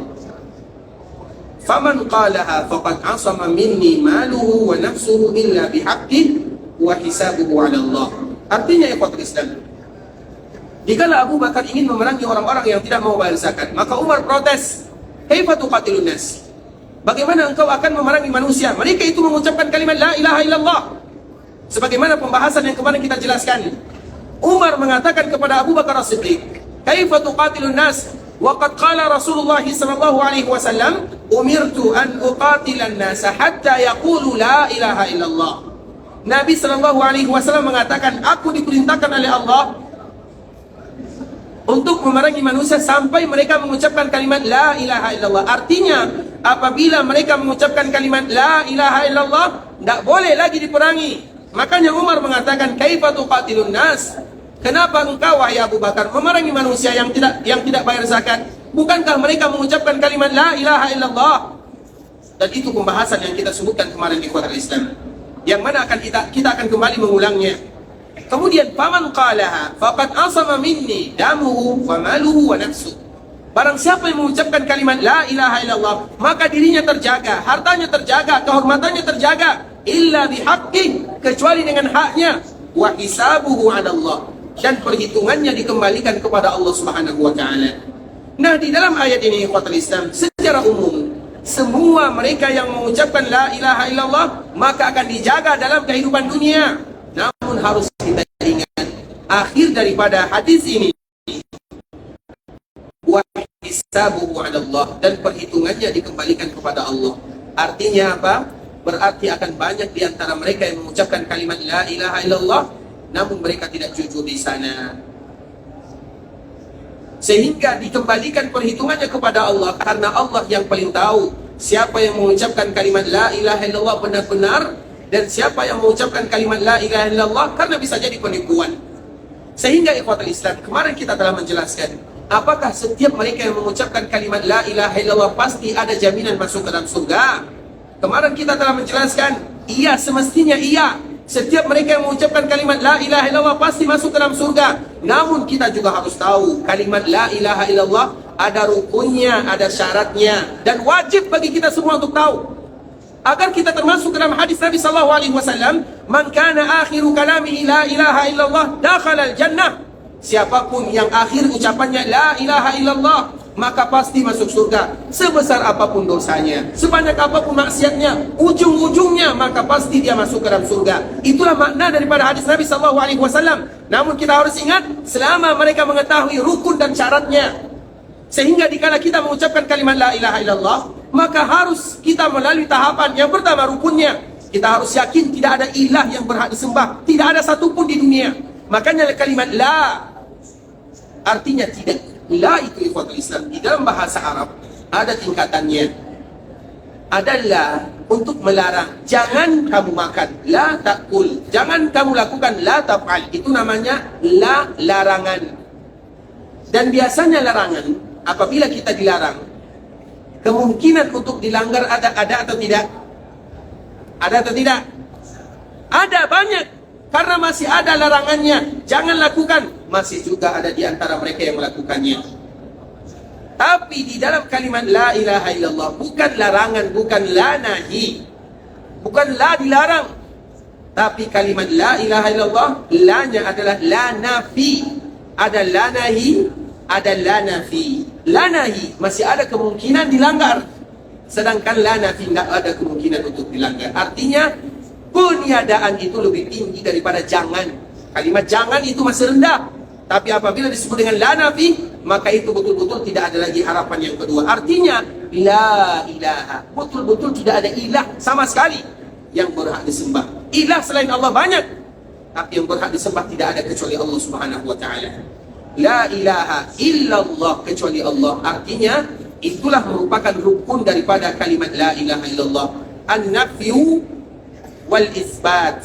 S2: Faman qalaha faqad asama minni maluhu wa nafsuhu illa bihaqqih wa hisabuhu 'ala Allah. Artinya ikhwatul Islam, dikala Abu Bakar ingin memerangi orang-orang yang tidak mau bayar zakat, maka Umar protes, kaifa tuqatilun nas? Bagaimana engkau akan memerangi manusia? Mereka itu mengucapkan kalimat la ilaha illallah. Sebagaimana pembahasan yang kemarin kita jelaskan, Umar mengatakan kepada Abu Bakar As-Siddiq, kaifa tuqatilun nas Waqad qala Rasulullah sallallahu alaihi wasallam, "Umirtu an uqatilan nasa hatta yaqulu la ilaha illallah." Nabi sallallahu alaihi wasallam mengatakan, aku diperintahkan oleh Allah untuk memerangi manusia sampai mereka mengucapkan kalimat la ilaha illallah. Artinya, apabila mereka mengucapkan kalimat la ilaha illallah, tidak boleh lagi diperangi. Makanya Umar mengatakan, "Kaifa tuqatilun nas?" Kenapa engkau wahai Abu Bakar memerangi manusia yang tidak bayar zakat? Bukankah mereka mengucapkan kalimat la ilaha illallah? Dan itu pembahasan yang kita sebutkan kemarin di Ikhwatul Islam, yang mana kita akan kembali mengulangnya. Kemudian faman qalaha faqad asama minni damuhu wa maluhu wa nafsuhu. Barang siapa yang mengucapkan kalimat la ilaha illallah, maka dirinya terjaga, hartanya terjaga, kehormatannya terjaga, illa bihaqqi, kecuali dengan haknya, wa hisabuhu 'ala Allah, dan perhitungannya dikembalikan kepada Allah Subhanahu wa taala. Nah, di dalam ayat ini ikhwatul Islam, secara umum semua mereka yang mengucapkan la ilaha illallah maka akan dijaga dalam kehidupan dunia. Namun harus kita ingat akhir daripada hadis ini, wa hisabuhu 'ala Allah, dan perhitungannya dikembalikan kepada Allah. Artinya apa? Berarti akan banyak di antara mereka yang mengucapkan kalimat la ilaha illallah namun mereka tidak jujur di sana, sehingga dikembalikan perhitungannya kepada Allah, karena Allah yang paling tahu siapa yang mengucapkan kalimat la ilaha illallah benar-benar dan siapa yang mengucapkan kalimat la ilaha illallah karena bisa jadi penipuan. Sehingga ikhwatul Islam, kemarin kita telah menjelaskan, apakah setiap mereka yang mengucapkan kalimat la ilaha illallah pasti ada jaminan masuk ke dalam surga? Kemarin kita telah menjelaskan, iya, semestinya iya. Setiap mereka yang mengucapkan kalimat la ilaha illallah pasti masuk ke dalam surga. Namun kita juga harus tahu, kalimat la ilaha illallah ada rukunnya, ada syaratnya, dan wajib bagi kita semua untuk tahu, agar kita termasuk dalam hadis Nabi sallallahu alaihi wasallam, "Man kana akhiru kalamihi la ilaha illallah dakhala al-jannah." Siapapun yang akhir ucapannya la ilaha illallah, maka pasti masuk surga. Sebesar apapun dosanya, sebanyak apapun maksiatnya, ujung-ujungnya maka pasti dia masuk ke dalam surga. Itulah makna daripada hadis Nabi sallallahu alaihi wasallam. Namun kita harus ingat, selama mereka mengetahui rukun dan syaratnya, sehingga dikala kita mengucapkan kalimat la ilaha illallah, maka harus kita melalui tahapan yang pertama, rukunnya. Kita harus yakin tidak ada ilah yang berhak disembah, tidak ada satupun di dunia. Makanya kalimat la artinya tidak. La itu ikhwatul Islam di dalam bahasa Arab ada tingkatannya. Adalah untuk melarang, jangan kamu makan, la takul, jangan kamu lakukan, la taf'al. Itu namanya la, larangan. Dan biasanya larangan, apabila kita dilarang, kemungkinan untuk dilanggar ada atau tidak? Ada atau tidak? Ada, banyak. Karena masih ada larangannya, jangan lakukan, masih juga ada di antara mereka yang melakukannya. Tapi di dalam kalimat la ilaha illallah, bukan larangan, bukan la nahi, bukan la dilarang, tapi kalimat la ilaha illallah, la-nya adalah la nafi. Ada la nahi, ada la nafi. La nahi masih ada kemungkinan dilanggar, sedangkan la nafi tidak ada kemungkinan untuk dilanggar. Artinya peniadaan itu lebih tinggi daripada jangan. Kalimat jangan itu masih rendah, tapi apabila disebut dengan la nafi, maka itu betul-betul tidak ada lagi harapan yang kedua. Artinya la ilaha, betul-betul tidak ada ilah sama sekali yang berhak disembah. Ilah selain Allah banyak, tapi yang berhak disembah tidak ada kecuali Allah Subhanahu wa taala. La ilaha illallah, kecuali Allah. Artinya itulah merupakan rukun daripada kalimat la ilaha illallah. An-nafyu wal isbat,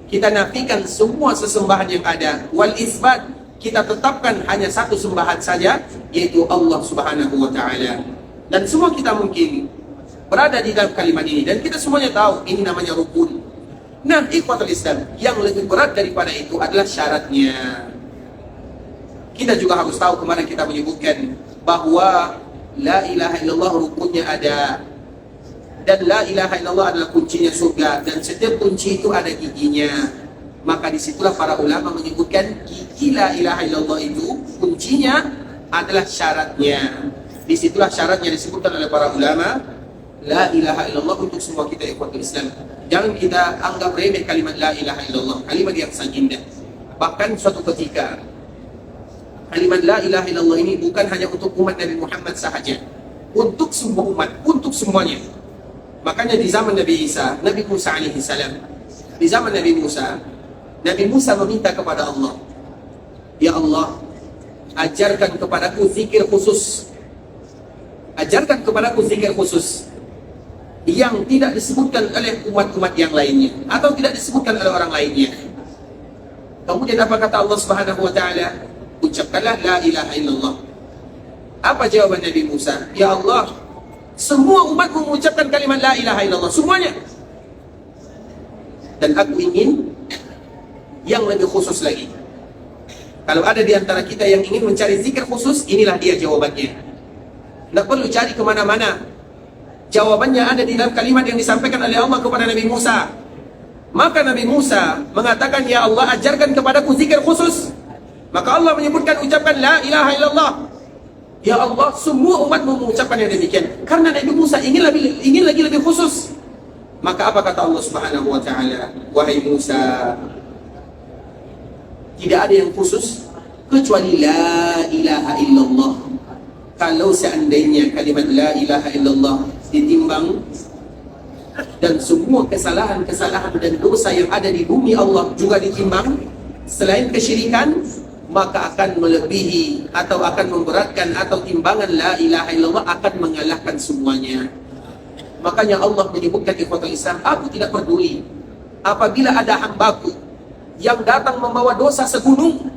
S2: kita nafikan semua sesembahan yang ada. Wal isbat, kita tetapkan hanya satu sembahan saja, yaitu Allah Subhanahu wa taala. Dan semua kita mungkin berada di dalam kalimat ini, dan kita semuanya tahu ini namanya rukun. Nah, ikhwatul Islam, yang lebih berat daripada itu adalah syaratnya. Kita juga harus tahu, kemarin kita menyebutkan bahwa la ilaha illallah rukunnya ada, dan la ilaha illallah adalah kuncinya surga, dan setiap kunci itu ada giginya. Maka disitulah para ulama menyebutkan gigi la ilaha illallah itu kuncinya adalah syaratnya. Disitulah syaratnya disebutkan oleh para ulama, la ilaha illallah untuk semua kita ikhwatul Islam. Jangan kita anggap remeh kalimat la ilaha illallah, kalimat yang sangat indah. Bahkan suatu ketika kalimat la ilaha illallah ini bukan hanya untuk umat Nabi Muhammad sahaja, untuk semua umat, untuk semuanya. Makanya di zaman Nabi Isa, Nabi Musa alaihi salam, di zaman Nabi Musa meminta kepada Allah, ya Allah, ajarkan kepadaku zikir khusus. Ajarkan kepadaku zikir khusus yang tidak disebutkan oleh umat-umat yang lainnya, atau tidak disebutkan oleh orang lainnya. Kemudian apa kata Allah Subhanahu wa taala? Ucapkanlah la ilaha illallah. Apa jawaban Nabi Musa? Ya Allah, semua umat mengucapkan kalimat la ilaha illallah, semuanya. Dan aku ingin yang lebih khusus lagi. Kalau ada di antara kita yang ingin mencari zikir khusus, inilah dia jawabannya. Tidak perlu cari kemana-mana. Jawabannya ada di dalam kalimat yang disampaikan oleh Allah kepada Nabi Musa. Maka Nabi Musa mengatakan, ya Allah, ajarkan kepadaku zikir khusus. Maka Allah menyebutkan, ucapkan la ilaha illallah. Ya Allah, semua umat mengucapkan yang demikian. Karena Nabi Musa ingin lagi lebih khusus. Maka apa kata Allah Subhanahu wa taala? Wahai Musa, tidak ada yang khusus kecuali la ilaha illallah. Kalau seandainya kalimat la ilaha illallah ditimbang dan semua kesalahan-kesalahan dan dosa yang ada di bumi Allah juga ditimbang selain kesyirikan, maka akan melebihi atau akan memberatkan, atau timbangan la ilaha illallah akan mengalahkan semuanya. Makanya Allah menyebutkan di ikhwatul Islam, aku tidak peduli apabila ada hambaku yang datang membawa dosa segunung.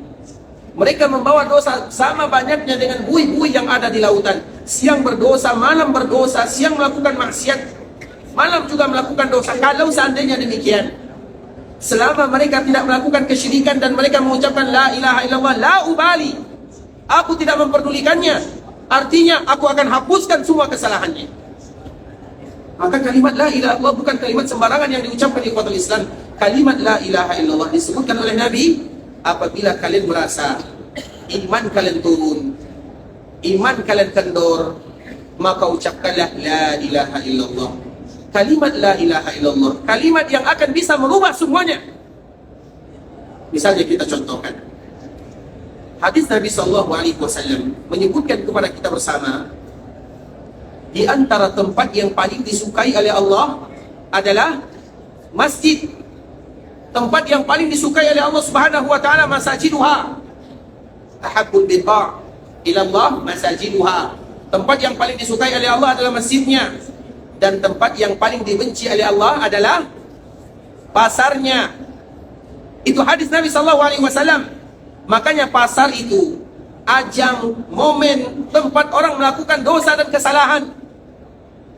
S2: Mereka membawa dosa sama banyaknya dengan buih-buih yang ada di lautan. Siang berdosa, malam berdosa, siang melakukan maksiat, malam juga melakukan dosa. Kalau seandainya demikian, selama mereka tidak melakukan kesyirikan dan mereka mengucapkan la ilaha illallah, la ubali, aku tidak memperdulikannya. Artinya aku akan hapuskan semua kesalahannya. Maka kalimat la ilaha illallah bukan kalimat sembarangan yang diucapkan di ikhwatul Islam. Kalimat la ilaha illallah disebutkan oleh Nabi apabila kalian merasa iman kalian turun, iman kalian kendor, maka ucapkanlah la ilaha illallah. Kalimat la ilaha illallah, kalimat yang akan bisa merubah semuanya. Misalnya kita contohkan hadis Nabi SAW menyebutkan kepada kita bersama, di antara tempat yang paling disukai oleh Allah adalah masjid. Tempat yang paling disukai oleh Allah Subhanahu wa taala masajiduha. Ahabbul biqa' ila Allah masajiduha. Tempat yang paling disukai oleh Allah adalah masjidnya, dan tempat yang paling dibenci oleh Allah adalah pasarnya. Itu hadis Nabi sallallahu alaihi wasallam. Makanya pasar itu ajang, momen, tempat orang melakukan dosa dan kesalahan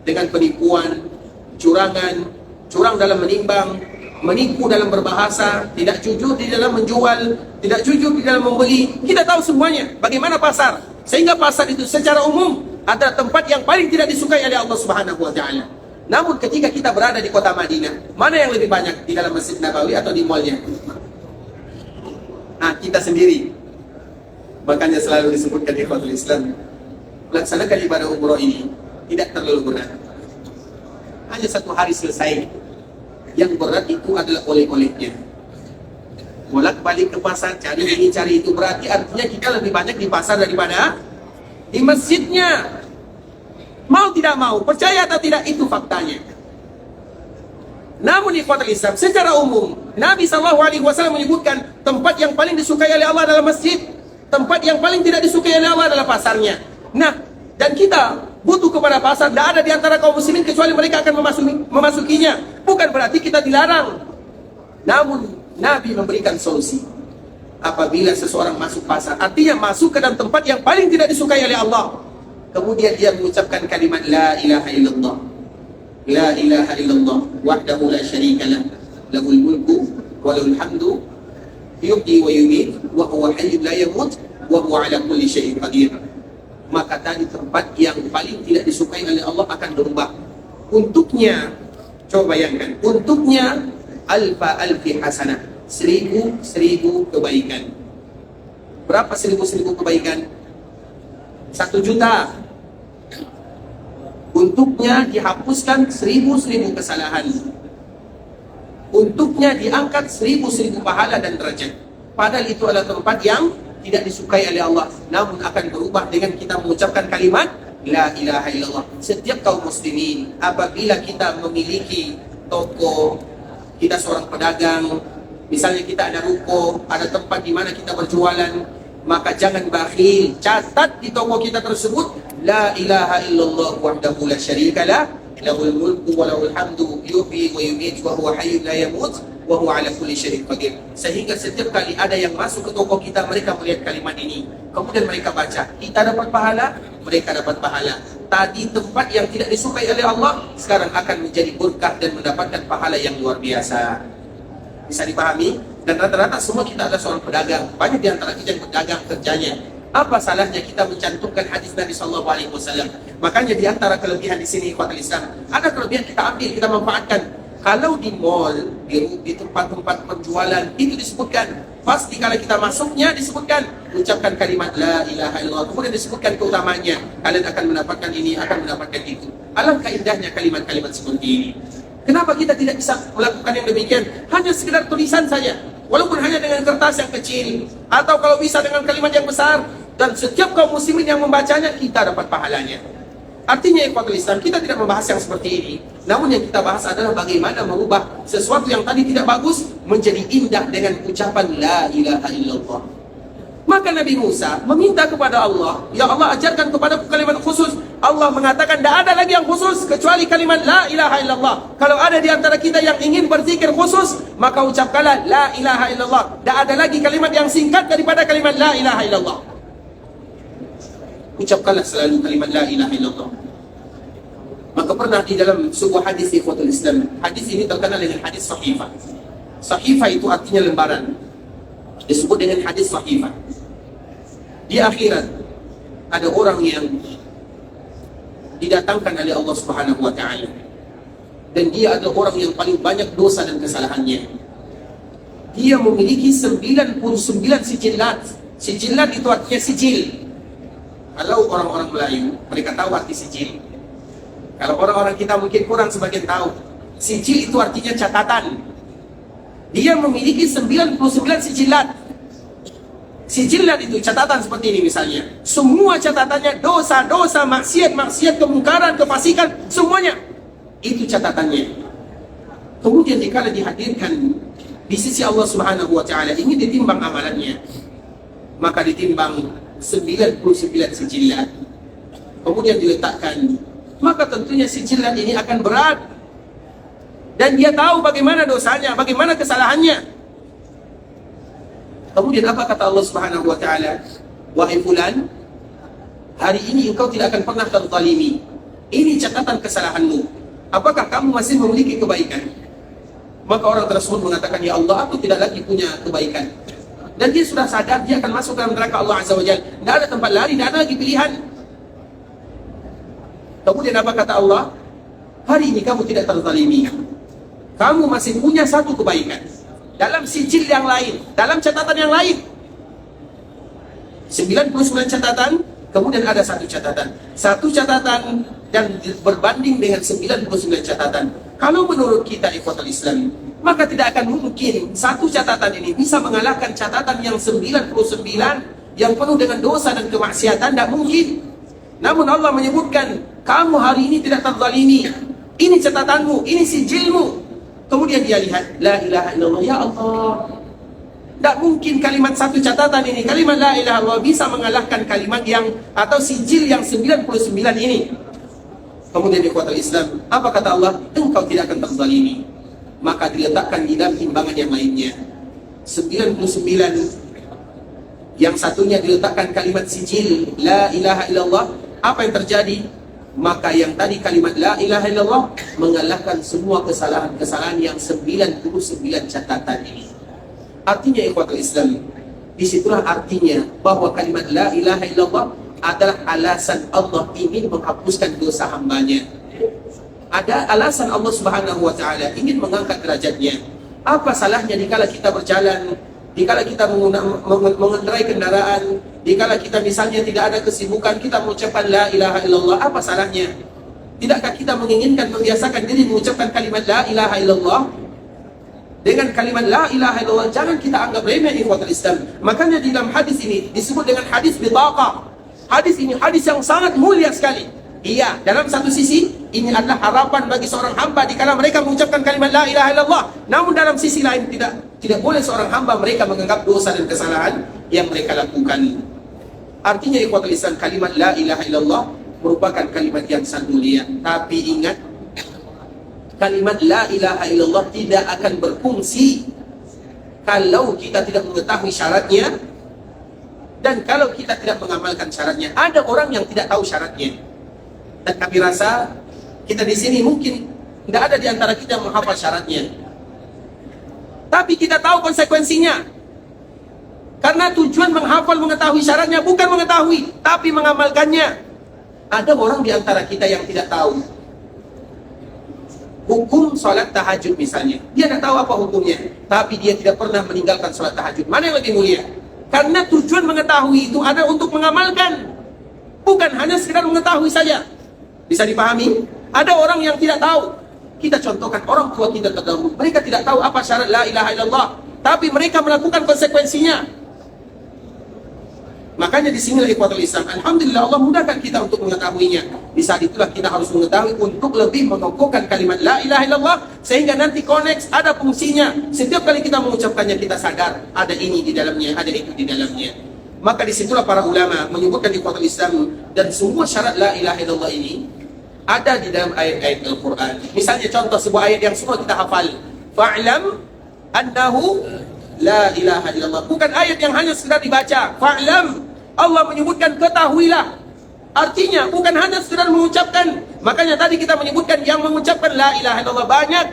S2: dengan penipuan, curangan, curang dalam menimbang, menipu dalam berbahasa, tidak jujur di dalam menjual, tidak jujur di dalam membeli. Kita tahu semuanya bagaimana pasar. Sehingga pasar itu secara umum adalah tempat yang paling tidak disukai oleh Allah Subhanahu wa taala. Namun ketika kita berada di kota Madinah, mana yang lebih banyak, di dalam Masjid Nabawi atau di mallnya? Nah, kita sendiri. Makanya selalu disebutkan di ikhwatul Islam, melaksanakan ibadah umroh ini tidak terlalu berat. Hanya 1 hari selesai. Yang berat itu adalah oleh-olehnya. Bolak-balik ke pasar, cari ini, cari itu. Berarti artinya kita lebih banyak di pasar daripada di masjidnya. Mau tidak mau, percaya atau tidak, itu faktanya. Namun di ikhwatul Islam, secara umum Nabi SAW menyebutkan tempat yang paling disukai oleh Allah adalah masjid. Tempat yang paling tidak disukai oleh Allah adalah pasarnya. Nah, dan kita butuh kepada pasar. Tidak ada di antara kaum muslimin kecuali mereka akan memasukinya. Bukan berarti kita dilarang. Namun Nabi memberikan solusi. Apabila seseorang masuk pasar, artinya masuk ke dalam tempat yang paling tidak disukai oleh Allah, kemudian dia mengucapkan kalimat la ilaha illallah. La ilaha illallah wahdahu la syarika lah, lahul mulku wa lahul hamdu yuhyi wa yumiit wa huwa hayyun la yamut wa huwa ala kulli syai'in qadir. Maka tadi tempat yang paling tidak disukai oleh Allah akan berubah. Untuknya, coba bayangkan, untuknya alfi hasanah, 1000 kebaikan. Berapa 1000 kebaikan? 1 juta. Untuknya dihapuskan 1000 kesalahan. Untuknya diangkat 1000 pahala dan derajat. Padahal itu adalah tempat yang tidak disukai oleh Allah, namun akan berubah dengan kita mengucapkan kalimat La ilaha illallah. Setiap kaum muslimin, apabila kita memiliki toko, kita seorang pedagang, misalnya kita ada ruko, ada tempat di mana kita berjualan, maka jangan bakhil. Catat di toko kita tersebut La ilaha illallah wahdahu la syarika lah, lahul mulku wa lahul hamdu yuhyi wa yumiitu wa huwa hayyun la yamut wa huwa ala kulli syai'in qadir. Sehingga setiap kali ada yang masuk ke toko kita, mereka melihat kalimat ini, kemudian mereka baca, kita dapat pahala, mereka dapat pahala. Tadi tempat yang tidak disukai oleh Allah, sekarang akan menjadi berkah dan mendapatkan pahala yang luar biasa. Bisa dipahami? Dan rata-rata semua kita adalah seorang pedagang. Banyak di antara kita yang berdagang kerjanya. Apa salahnya kita mencantumkan hadis Nabi SAW? Makanya di antara kelebihan di sini, ikhwatul Islam, ada kelebihan kita ambil, kita manfaatkan. Kalau di mall, di tempat-tempat penjualan, itu disebutkan. Pasti kalau kita masuknya disebutkan, ucapkan kalimat La ilaha illallah, kemudian disebutkan keutamanya. Kalian akan mendapatkan ini, akan mendapatkan itu. Alangkah indahnya kalimat-kalimat seperti ini. Kenapa kita tidak bisa melakukan yang demikian? Hanya sekedar tulisan saja, walaupun hanya dengan kertas yang kecil, atau kalau bisa dengan kalimat yang besar, dan setiap kaum muslimin yang membacanya, kita dapat pahalanya. Artinya ikhwatul Islam, kita tidak membahas yang seperti ini, namun yang kita bahas adalah bagaimana mengubah sesuatu yang tadi tidak bagus menjadi indah dengan ucapan La ilaha illallah. Maka Nabi Musa meminta kepada Allah, Ya Allah, ajarkan kepada kalimat khusus. Allah mengatakan, tidak ada lagi yang khusus kecuali kalimat La ilaha illallah. Kalau ada di antara kita yang ingin berzikir khusus, maka ucapkanlah La ilaha illallah. Tidak ada lagi kalimat yang singkat daripada kalimat La ilaha illallah. Ucapkanlah selalu kalimat La ilaha illallah. Maka pernah di dalam sebuah hadis ikhwatul Islam, hadis ini terkenal dengan hadis sahifah. Sahifah itu artinya lembaran, disebut dengan hadis sahifah. Di akhirat ada orang yang didatangkan oleh Allah Subhanahu wa taala, dan dia adalah orang yang paling banyak dosa dan kesalahannya. Dia memiliki 99 sijilat. Sijilat itu artinya sijil. Kalau orang-orang Melayu, mereka tahu arti sijil. Kalau orang-orang kita mungkin kurang sebagian tahu. Sijil itu artinya catatan. Dia memiliki 99 sijilat. Sijilat itu catatan seperti ini misalnya. Semua catatannya dosa-dosa, maksiat-maksiat, kemungkaran, kefasikan, semuanya. Itu catatannya. Kemudian dikala dihadirkan di sisi Allah Subhanahu wa taala, ini ditimbang amalannya. Maka ditimbang 99 sijilat. Kemudian diletakkan. Maka tentunya sijilat ini akan berat. Dan dia tahu bagaimana dosanya, bagaimana kesalahannya. Kemudian apa kata Allah Subhanahu wa taala? Wahai fulan, hari ini engkau tidak akan pernah terzalimi. Ini catatan kesalahanmu. Apakah kamu masih memiliki kebaikan? Maka orang tersebut mengatakan, Ya Allah, aku tidak lagi punya kebaikan. Dan dia sudah sadar dia akan masuk dalam neraka Allah Azza wa Jalla. Tidak ada tempat lari, tidak ada lagi pilihan. Kemudian apa kata Allah? Hari ini kamu tidak terzalimi. Kamu masih punya satu kebaikan dalam sijil yang lain, dalam catatan yang lain. 99 catatan, kemudian ada satu catatan. Satu catatan dan berbanding dengan 99 catatan. Kalau menurut kita ikhwatul Islam, maka tidak akan mungkin satu catatan ini bisa mengalahkan catatan yang 99 yang penuh dengan dosa dan kemaksiatan. Tidak mungkin. Namun Allah menyebutkan, kamu hari ini tidak terzalimi. Ini catatanmu, ini sijilmu. Kemudian dia lihat, La ilaha illallah, Ya Allah. Tak mungkin kalimat satu catatan ini, kalimat La ilaha illallah bisa mengalahkan kalimat yang, atau sijil yang 99 ini. Kemudian ikhwatul Islam, apa kata Allah? Engkau tidak akan terzalimi. Maka diletakkan di dalam timbangan yang lainnya. 99, yang satunya diletakkan kalimat sijil La ilaha illallah. Apa yang terjadi? Maka yang tadi kalimat La ilaha illallah mengalahkan semua kesalahan-kesalahan yang 99 catatan ini. Artinya ikhwatul Islam, disitulah artinya bahwa kalimat La ilaha illallah adalah alasan Allah ingin menghapuskan dosa hambanya. Ada alasan Allah Subhanahu wa taala ingin mengangkat derajatnya. Apa salahnya dikala kita berjalan, dikala kita mengendarai kendaraan, dikala kita misalnya tidak ada kesibukan, kita mengucapkan La ilaha illallah, apa salahnya? Tidakkah kita menginginkan membiasakan diri mengucapkan kalimat La ilaha illallah? dengan kalimat la ilaha illallah. Jangan kita anggap remeh ikhwatul Islam. Makanya di dalam hadis ini disebut dengan hadis bitaqah. Hadis ini hadis yang sangat mulia sekali. Iya, dalam satu sisi ini adalah harapan bagi seorang hamba di kala mereka mengucapkan kalimat la ilaha illallah. Namun dalam sisi lain tidak boleh seorang hamba mereka menganggap dosa dan kesalahan yang mereka lakukan. Artinya ikhwatul Islam, kalimat la ilaha illallah merupakan kalimat yang sangat mulia. Tapi ingat, kalimat la ilaha illallah tidak akan berfungsi kalau kita tidak mengetahui syaratnya dan kalau kita tidak mengamalkan syaratnya. Ada orang yang tidak tahu syaratnya, dan kami rasa kita di sini mungkin tidak ada di antara kita yang menghafal syaratnya, tapi kita tahu konsekuensinya. Karena tujuan menghafal mengetahui syaratnya bukan mengetahui, tapi mengamalkannya. Ada orang di antara kita yang tidak tahu hukum sholat tahajud misalnya. Dia tidak tahu apa hukumnya, tapi dia tidak pernah meninggalkan sholat tahajud. Mana yang lebih mulia? Karena tujuan mengetahui itu ada untuk mengamalkan, bukan hanya sekedar mengetahui saja. Bisa dipahami? Ada orang yang tidak tahu. Kita contohkan orang tua kita terdahulu. Mereka tidak tahu apa syarat la ilaha illallah, tapi mereka melakukan konsekuensinya. Makanya di sinilah ikhwatul Islam, alhamdulillah Allah mudahkan kita untuk mengetahuinya. Di saat itulah kita harus mengetahui untuk lebih mengokohkan kalimat la ilaha illallah, sehingga nanti connect, ada fungsinya. Setiap kali kita mengucapkannya kita sadar ada ini di dalamnya, ada itu di dalamnya. Maka disitulah para ulama menyebutkan ikhwatul Islam, dan semua syarat la ilaha illallah ini ada di dalam ayat-ayat Al-Quran. Misalnya contoh sebuah ayat yang semua kita hafal, fa'lam annahu la ilaha illallah. Bukan ayat yang hanya sekedar dibaca. Fa'lam, Allah menyebutkan ketahuilah. Artinya bukan hanya sekedar mengucapkan. Makanya tadi kita menyebutkan yang mengucapkan la ilaha illallah banyak.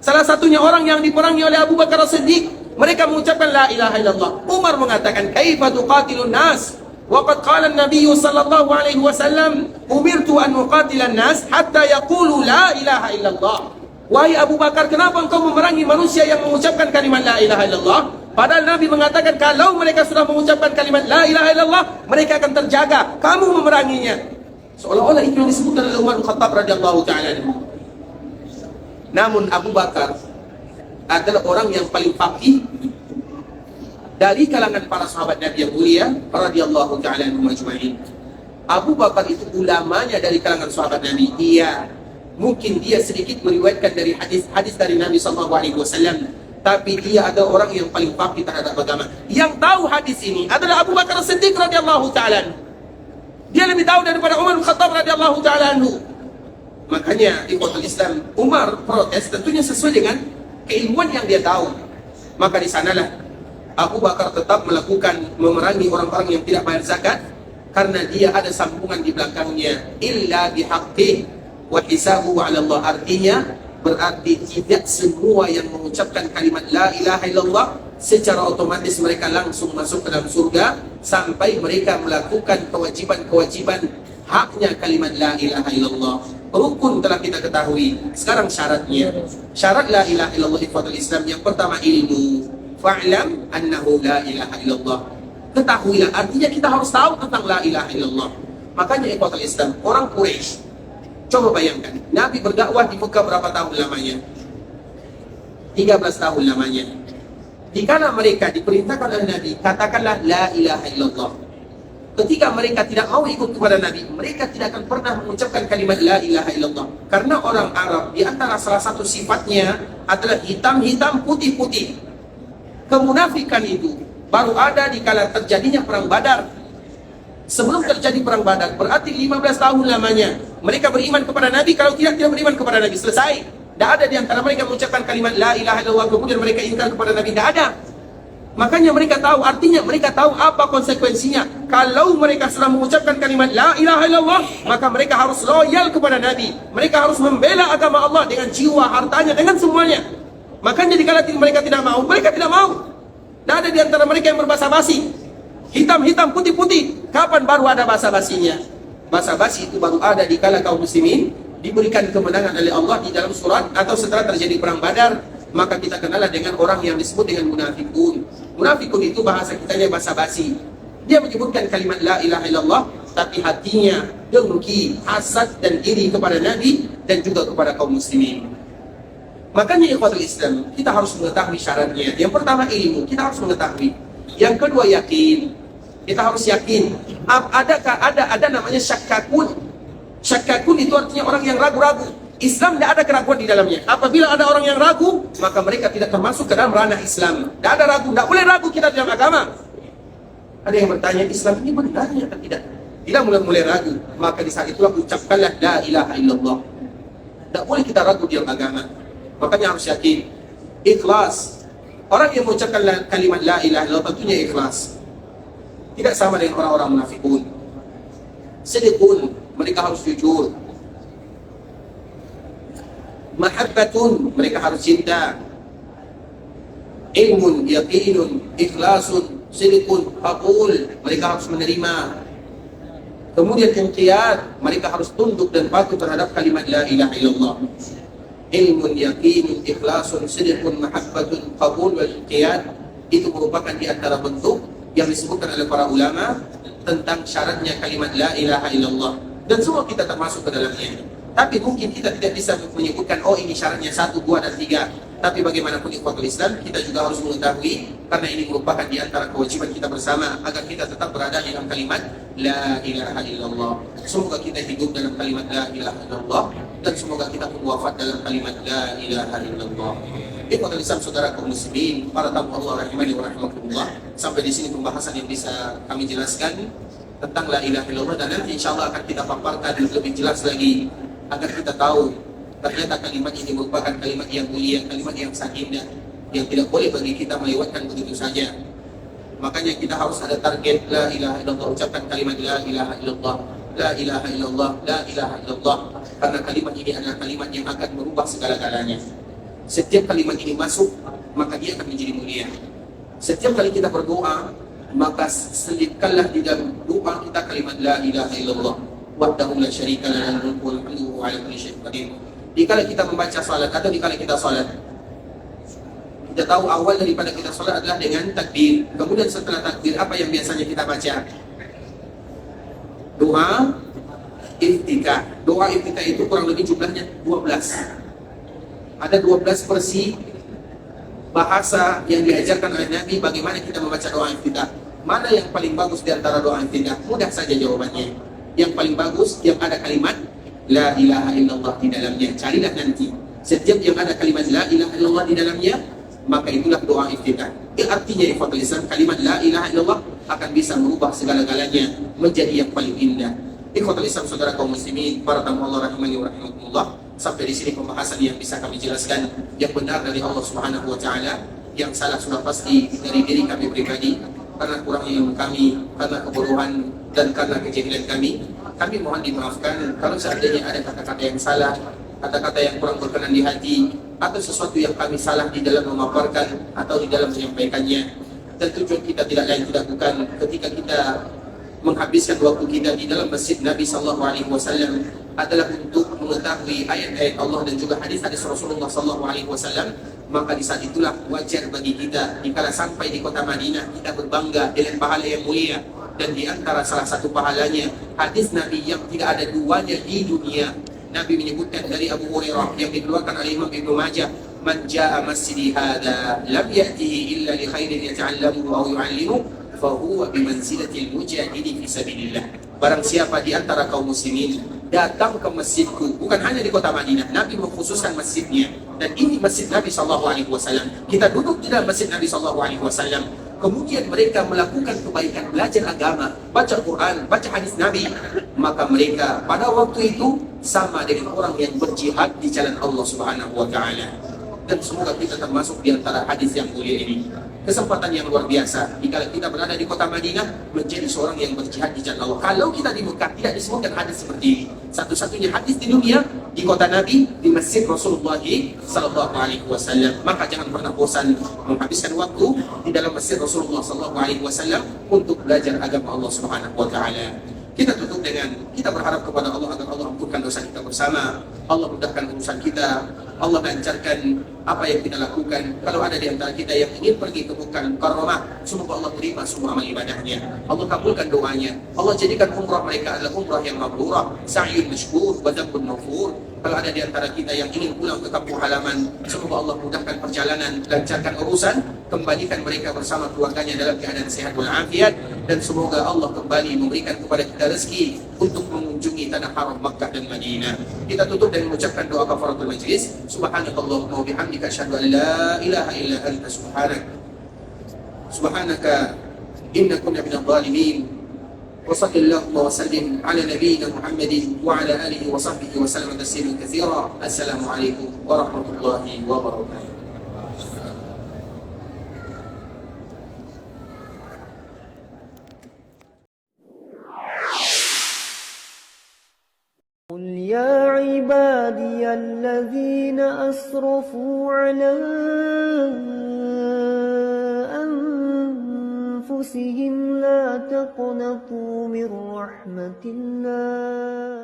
S2: Salah satunya orang yang diperangi oleh Abu Bakar As-Siddiq. Mereka mengucapkan la ilaha illallah. Umar mengatakan, kaifa tuqatilun nas? Waqad qala an-nabiy sallallahu alaihi wasallam, umirtu an uqatilan nas hatta yaqulu la ilaha illallah. Wahai Abu Bakar, kenapa engkau memerangi manusia yang mengucapkan kalimat la ilaha illallah? Padahal Nabi mengatakan kalau mereka sudah mengucapkan kalimat la ilaha illallah, mereka akan terjaga. Kamu memeranginya. Seolah-olah itu yang disebutkan oleh Umar bin Khattab radhiyallahu ta'ala. Namun Abu Bakar adalah orang yang paling faqih dari kalangan para sahabat Nabi yang mulia radhiyallahu ta'ala anhum ajma'in. Abu Bakar itu ulamanya dari kalangan sahabat Nabi. Mungkin dia sedikit meriwayatkan dari hadis dari Nabi SAW, tapi dia adalah orang yang paling faqih terhadap agama. Yang tahu hadis ini adalah Abu Bakar As-Siddiq radhiyallahu ta'ala. Dia lebih tahu daripada Umar bin Khattab radhiyallahu ta'ala. Makanya ikhwatul Islam, Umar protes tentunya sesuai dengan keilmuan yang dia tahu. Maka di sanalah Abu Bakar tetap melakukan memerangi orang-orang yang tidak bayar zakat, karena dia ada sambungan di belakangnya, illa bihaqqih wa hisabuhu 'ala Allah. Artinya berarti tidak semua yang mengucapkan kalimat la ilaha illallah secara otomatis mereka langsung masuk ke dalam surga, sampai mereka melakukan kewajiban-kewajiban haknya kalimat la ilaha illallah. Rukun telah kita ketahui. Sekarang syaratnya. Syarat la ilaha illallah ikhwatul Islam, yang pertama ilmu. Fa'lam annahu la ilaha illallah. Ketahuilah, artinya kita harus tahu tentang la ilaha illallah. Makanya ikhwatul Islam, orang Quraisy, coba bayangkan, Nabi berdakwah di Mekah berapa tahun lamanya? 13 tahun lamanya. Dikala mereka diperintahkan oleh Nabi, katakanlah la ilaha illallah. Ketika mereka tidak mau ikut kepada Nabi, mereka tidak akan pernah mengucapkan kalimat la ilaha illallah. Karena orang Arab, di antara salah satu sifatnya adalah hitam-hitam, putih-putih. Kemunafikan itu baru ada di kala terjadinya perang Badar. Sebelum terjadi perang Badar, berarti 15 tahun lamanya mereka beriman kepada Nabi. Kalau tidak beriman kepada Nabi, selesai. Tidak ada di antara mereka mengucapkan kalimat la ilaha illallah kemudian mereka ingkar kepada Nabi. Tidak ada. Makanya mereka tahu, artinya mereka tahu apa konsekuensinya. Kalau mereka sudah mengucapkan kalimat la ilaha illallah, maka mereka harus loyal kepada Nabi. Mereka harus membela agama Allah dengan jiwa, hartanya, dengan semuanya. Makanya dikala mereka tidak mau, mereka tidak mau. Tidak ada di antara mereka yang berbasa-basi. Hitam-hitam, putih-putih. Kapan baru ada basa-basinya? Basa-basi itu baru ada di kala kaum muslimin diberikan kemenangan oleh Allah di dalam surat atau setelah terjadi perang Badar. Maka kita kenalah dengan orang yang disebut dengan munafikun. Munafikun itu bahasa kitanya basa-basi. Dia menyebutkan kalimat la ilaha illallah, tapi hatinya dengki, hasad dan iri kepada Nabi dan juga kepada kaum muslimin. Makanya ikhwatul Islam, kita harus mengetahui syaratnya. Yang pertama ilmu, kita harus mengetahui. Yang kedua yakin. Kita harus yakin. Ada namanya syakkakun. Syakkakun itu artinya orang yang ragu-ragu. Islam tidak ada keraguan di dalamnya. Apabila ada orang yang ragu, maka mereka tidak termasuk ke dalam ranah Islam. Tidak ada ragu, tidak boleh ragu kita dalam agama. Ada yang bertanya, Islam ini benar atau tidak? Tidak mulai ragu. Maka di saat itulah ucapkanlah la ilaha illallah. Tidak boleh kita ragu di dalam agama. Makanya harus yakin. Ikhlas. Orang yang mengucapkan kalimat la ilaha illallah tentunya ikhlas. Tidak sama dengan orang-orang munafikun. Sidqun, mereka harus jujur. Mahabbatun, mereka harus cinta. Ilmun, yaqinun, ikhlasun, sidqun, qabul, mereka harus menerima. Kemudian inqiyad, mereka harus tunduk dan patuh terhadap kalimat la ilaha illallah. Ilmun, yaqinun, ikhlasun, sidqun, mahabbatun, qabul, wal inqiyad, itu merupakan di antara bentuk yang disebutkan oleh para ulama tentang syaratnya kalimat la ilaha illallah. Dan semua kita termasuk ke dalamnya. Tapi mungkin kita tidak bisa menyebutkan, oh ini syaratnya 1, 2, dan 3. Tapi bagaimanapun ikhwatul Islam, kita juga harus mengetahui, karena ini merupakan di antara kewajiban kita bersama, agar kita tetap berada dalam kalimat la ilaha illallah. Semoga kita hidup dalam kalimat la ilaha illallah, dan semoga kita pun wafat dalam kalimat la ilaha illallah. Ikhwatul Islam, saudara kaum muslimin, para tamu Allah rahimani wa rahimakumullah, sampai di sini pembahasan yang bisa kami jelaskan tentang la ilaha illallah, dan nanti insyaallah akan kita paparkan lebih jelas lagi agar kita tahu ternyata kalimat ini merupakan kalimat yang mulia, kalimat yang sangat indah, yang tidak boleh bagi kita melewatkan begitu saja. Makanya kita harus ada target la ilaha illallah, ucapkan kalimat la ilaha illallah, la ilaha illallah, la ilaha illallah, karena kalimat ini adalah kalimat yang akan merubah segala-galanya. Setiap kalimat ini masuk, maka dia akan menjadi mulia. Setiap kali kita berdoa, maka selipkanlah di dalam doa kita kalimat la ilaha illallah wahdahu la syarika lahu al-mulku wa al-hamdu wa ala kulli syai'in qadir. Dikala kita membaca salat atau dikala kita salat, kita tahu awal daripada kita salat adalah dengan takbir. Kemudian setelah takbir, apa yang biasanya kita baca? Doa iftitah. Doa iftitah itu kurang lebih jumlahnya 12. Ada 12 versi bahasa yang diajarkan oleh Nabi bagaimana kita membaca doa iftitah. Mana yang paling bagus di antara doa iftitah? Mudah saja jawabannya. Yang paling bagus yang ada kalimat la ilaha illallah di dalamnya. Carilah nanti. Setiap yang ada kalimat la ilaha illallah di dalamnya, maka itulah doa iftitah. Artinya ikhwatul Islam, kalimat la ilaha illallah akan bisa merubah segala-galanya menjadi yang paling indah. Ikhwatul Islam, saudara kaum muslimin, para tamu Allah rahimani wa rahimakumullah, sampai di sini pembahasan yang bisa kami jelaskan. Yang benar dari Allah Subhanahu wa taala, yang salah sudah pasti dari diri kami pribadi, karena kurangnya ilmu kami, karena kebodohan dan karena kejahilan kami. Kami mohon dimaafkan kalau seandainya ada kata-kata yang salah, kata-kata yang kurang berkenan di hati, atau sesuatu yang kami salah di dalam memaparkan atau di dalam menyampaikannya. Dan tujuan kita tidak lain tidak bukan ketika kita menghabiskan waktu kita di dalam masjid Nabi Sallallahu Alaihi Wasallam adalah untuk mengetahui ayat-ayat Allah dan juga hadis-hadis Rasulullah Sallallahu Alaihi Wasallam. Maka di saat itulah wajar bagi kita dikala sampai di kota Madinah kita berbangga dengan pahala yang mulia. Dan di antara salah satu pahalanya hadis Nabi yang tidak ada duanya di dunia. Nabi menyebutkan dari Abu Hurairah yang dikeluarkan oleh Imam Ibnu Majah, "Man jaa masjidi hadza lam ya'tihi illa li khairin yata'allamuhu aw yu'allimuhu fa huwa bi manzilatil mujahidi fi sabilillah." Barang siapa di antara kaum muslimin datang ke masjidku, bukan hanya di kota Madinah, Nabi mengkhususkan masjidnya, dan ini masjid Nabi sallallahu alaihi wasallam. Kita duduk di dalam masjid Nabi sallallahu alaihi wasallam. Kemudian mereka melakukan kebaikan, belajar agama, baca Quran, baca hadis Nabi, maka mereka pada waktu itu sama dengan orang yang berjihad di jalan Allah Subhanahu wa taala. Dan semoga kita termasuk di antara hadis yang mulia ini. Kesempatan yang luar biasa jika kita berada di kota Madinah menjadi seorang yang berjihad di jalan Allah. Kalau kita di Mekah tidak disebutkan hadis seperti ini. Satu-satunya hadis di dunia di kota Nabi, di masjid Rasulullah sallallahu alaihi wasallam. Maka jangan pernah bosan menghabiskan waktu di dalam masjid Rasulullah sallallahu alaihi wasallam untuk belajar agama Allah Subhanahu wa taala. Kita tutup dengan Kita berharap kepada Allah agar Allah ampunkan dosa kita bersama, Allah mudahkan urusan kita, Allah lancarkan apa yang kita lakukan. Kalau ada di antara kita yang ingin pergi ke Mekah Mukarramah, semoga Allah terima semua amal ibadahnya, Allah kabulkan doanya, Allah jadikan umrah mereka adalah umrah yang mabrurah, sa'yun mashkur wa dzambun maghfur. Kalau ada di antara kita yang ingin pulang ke kampung halaman, semoga Allah mudahkan perjalanan, lancarkan urusan, kembalikan mereka bersama keluarganya dalam keadaan sehat walafiat, dan semoga Allah kembali memberikan kepada kita rezeki untuk mengunjungi tanah haram Makkah dan Madinah. Kita tutup dengan mengucapkan doa kafaratul majlis. Subhanakallahumma wa bihamdika asyhadu an la ilaha illa anta subhanaka inna kunna minadh dhalimin. Wa sallallahu wa sallim ala nabiyyina Muhammadin wa ala alihi wa sahbihi wa sallam tasliman katsira. Assalamualaikum warahmatullahi wabarakatuh.
S1: قل يا عبادي الذين أسرفوا على أنفسهم لا تقنطوا من رحمة الله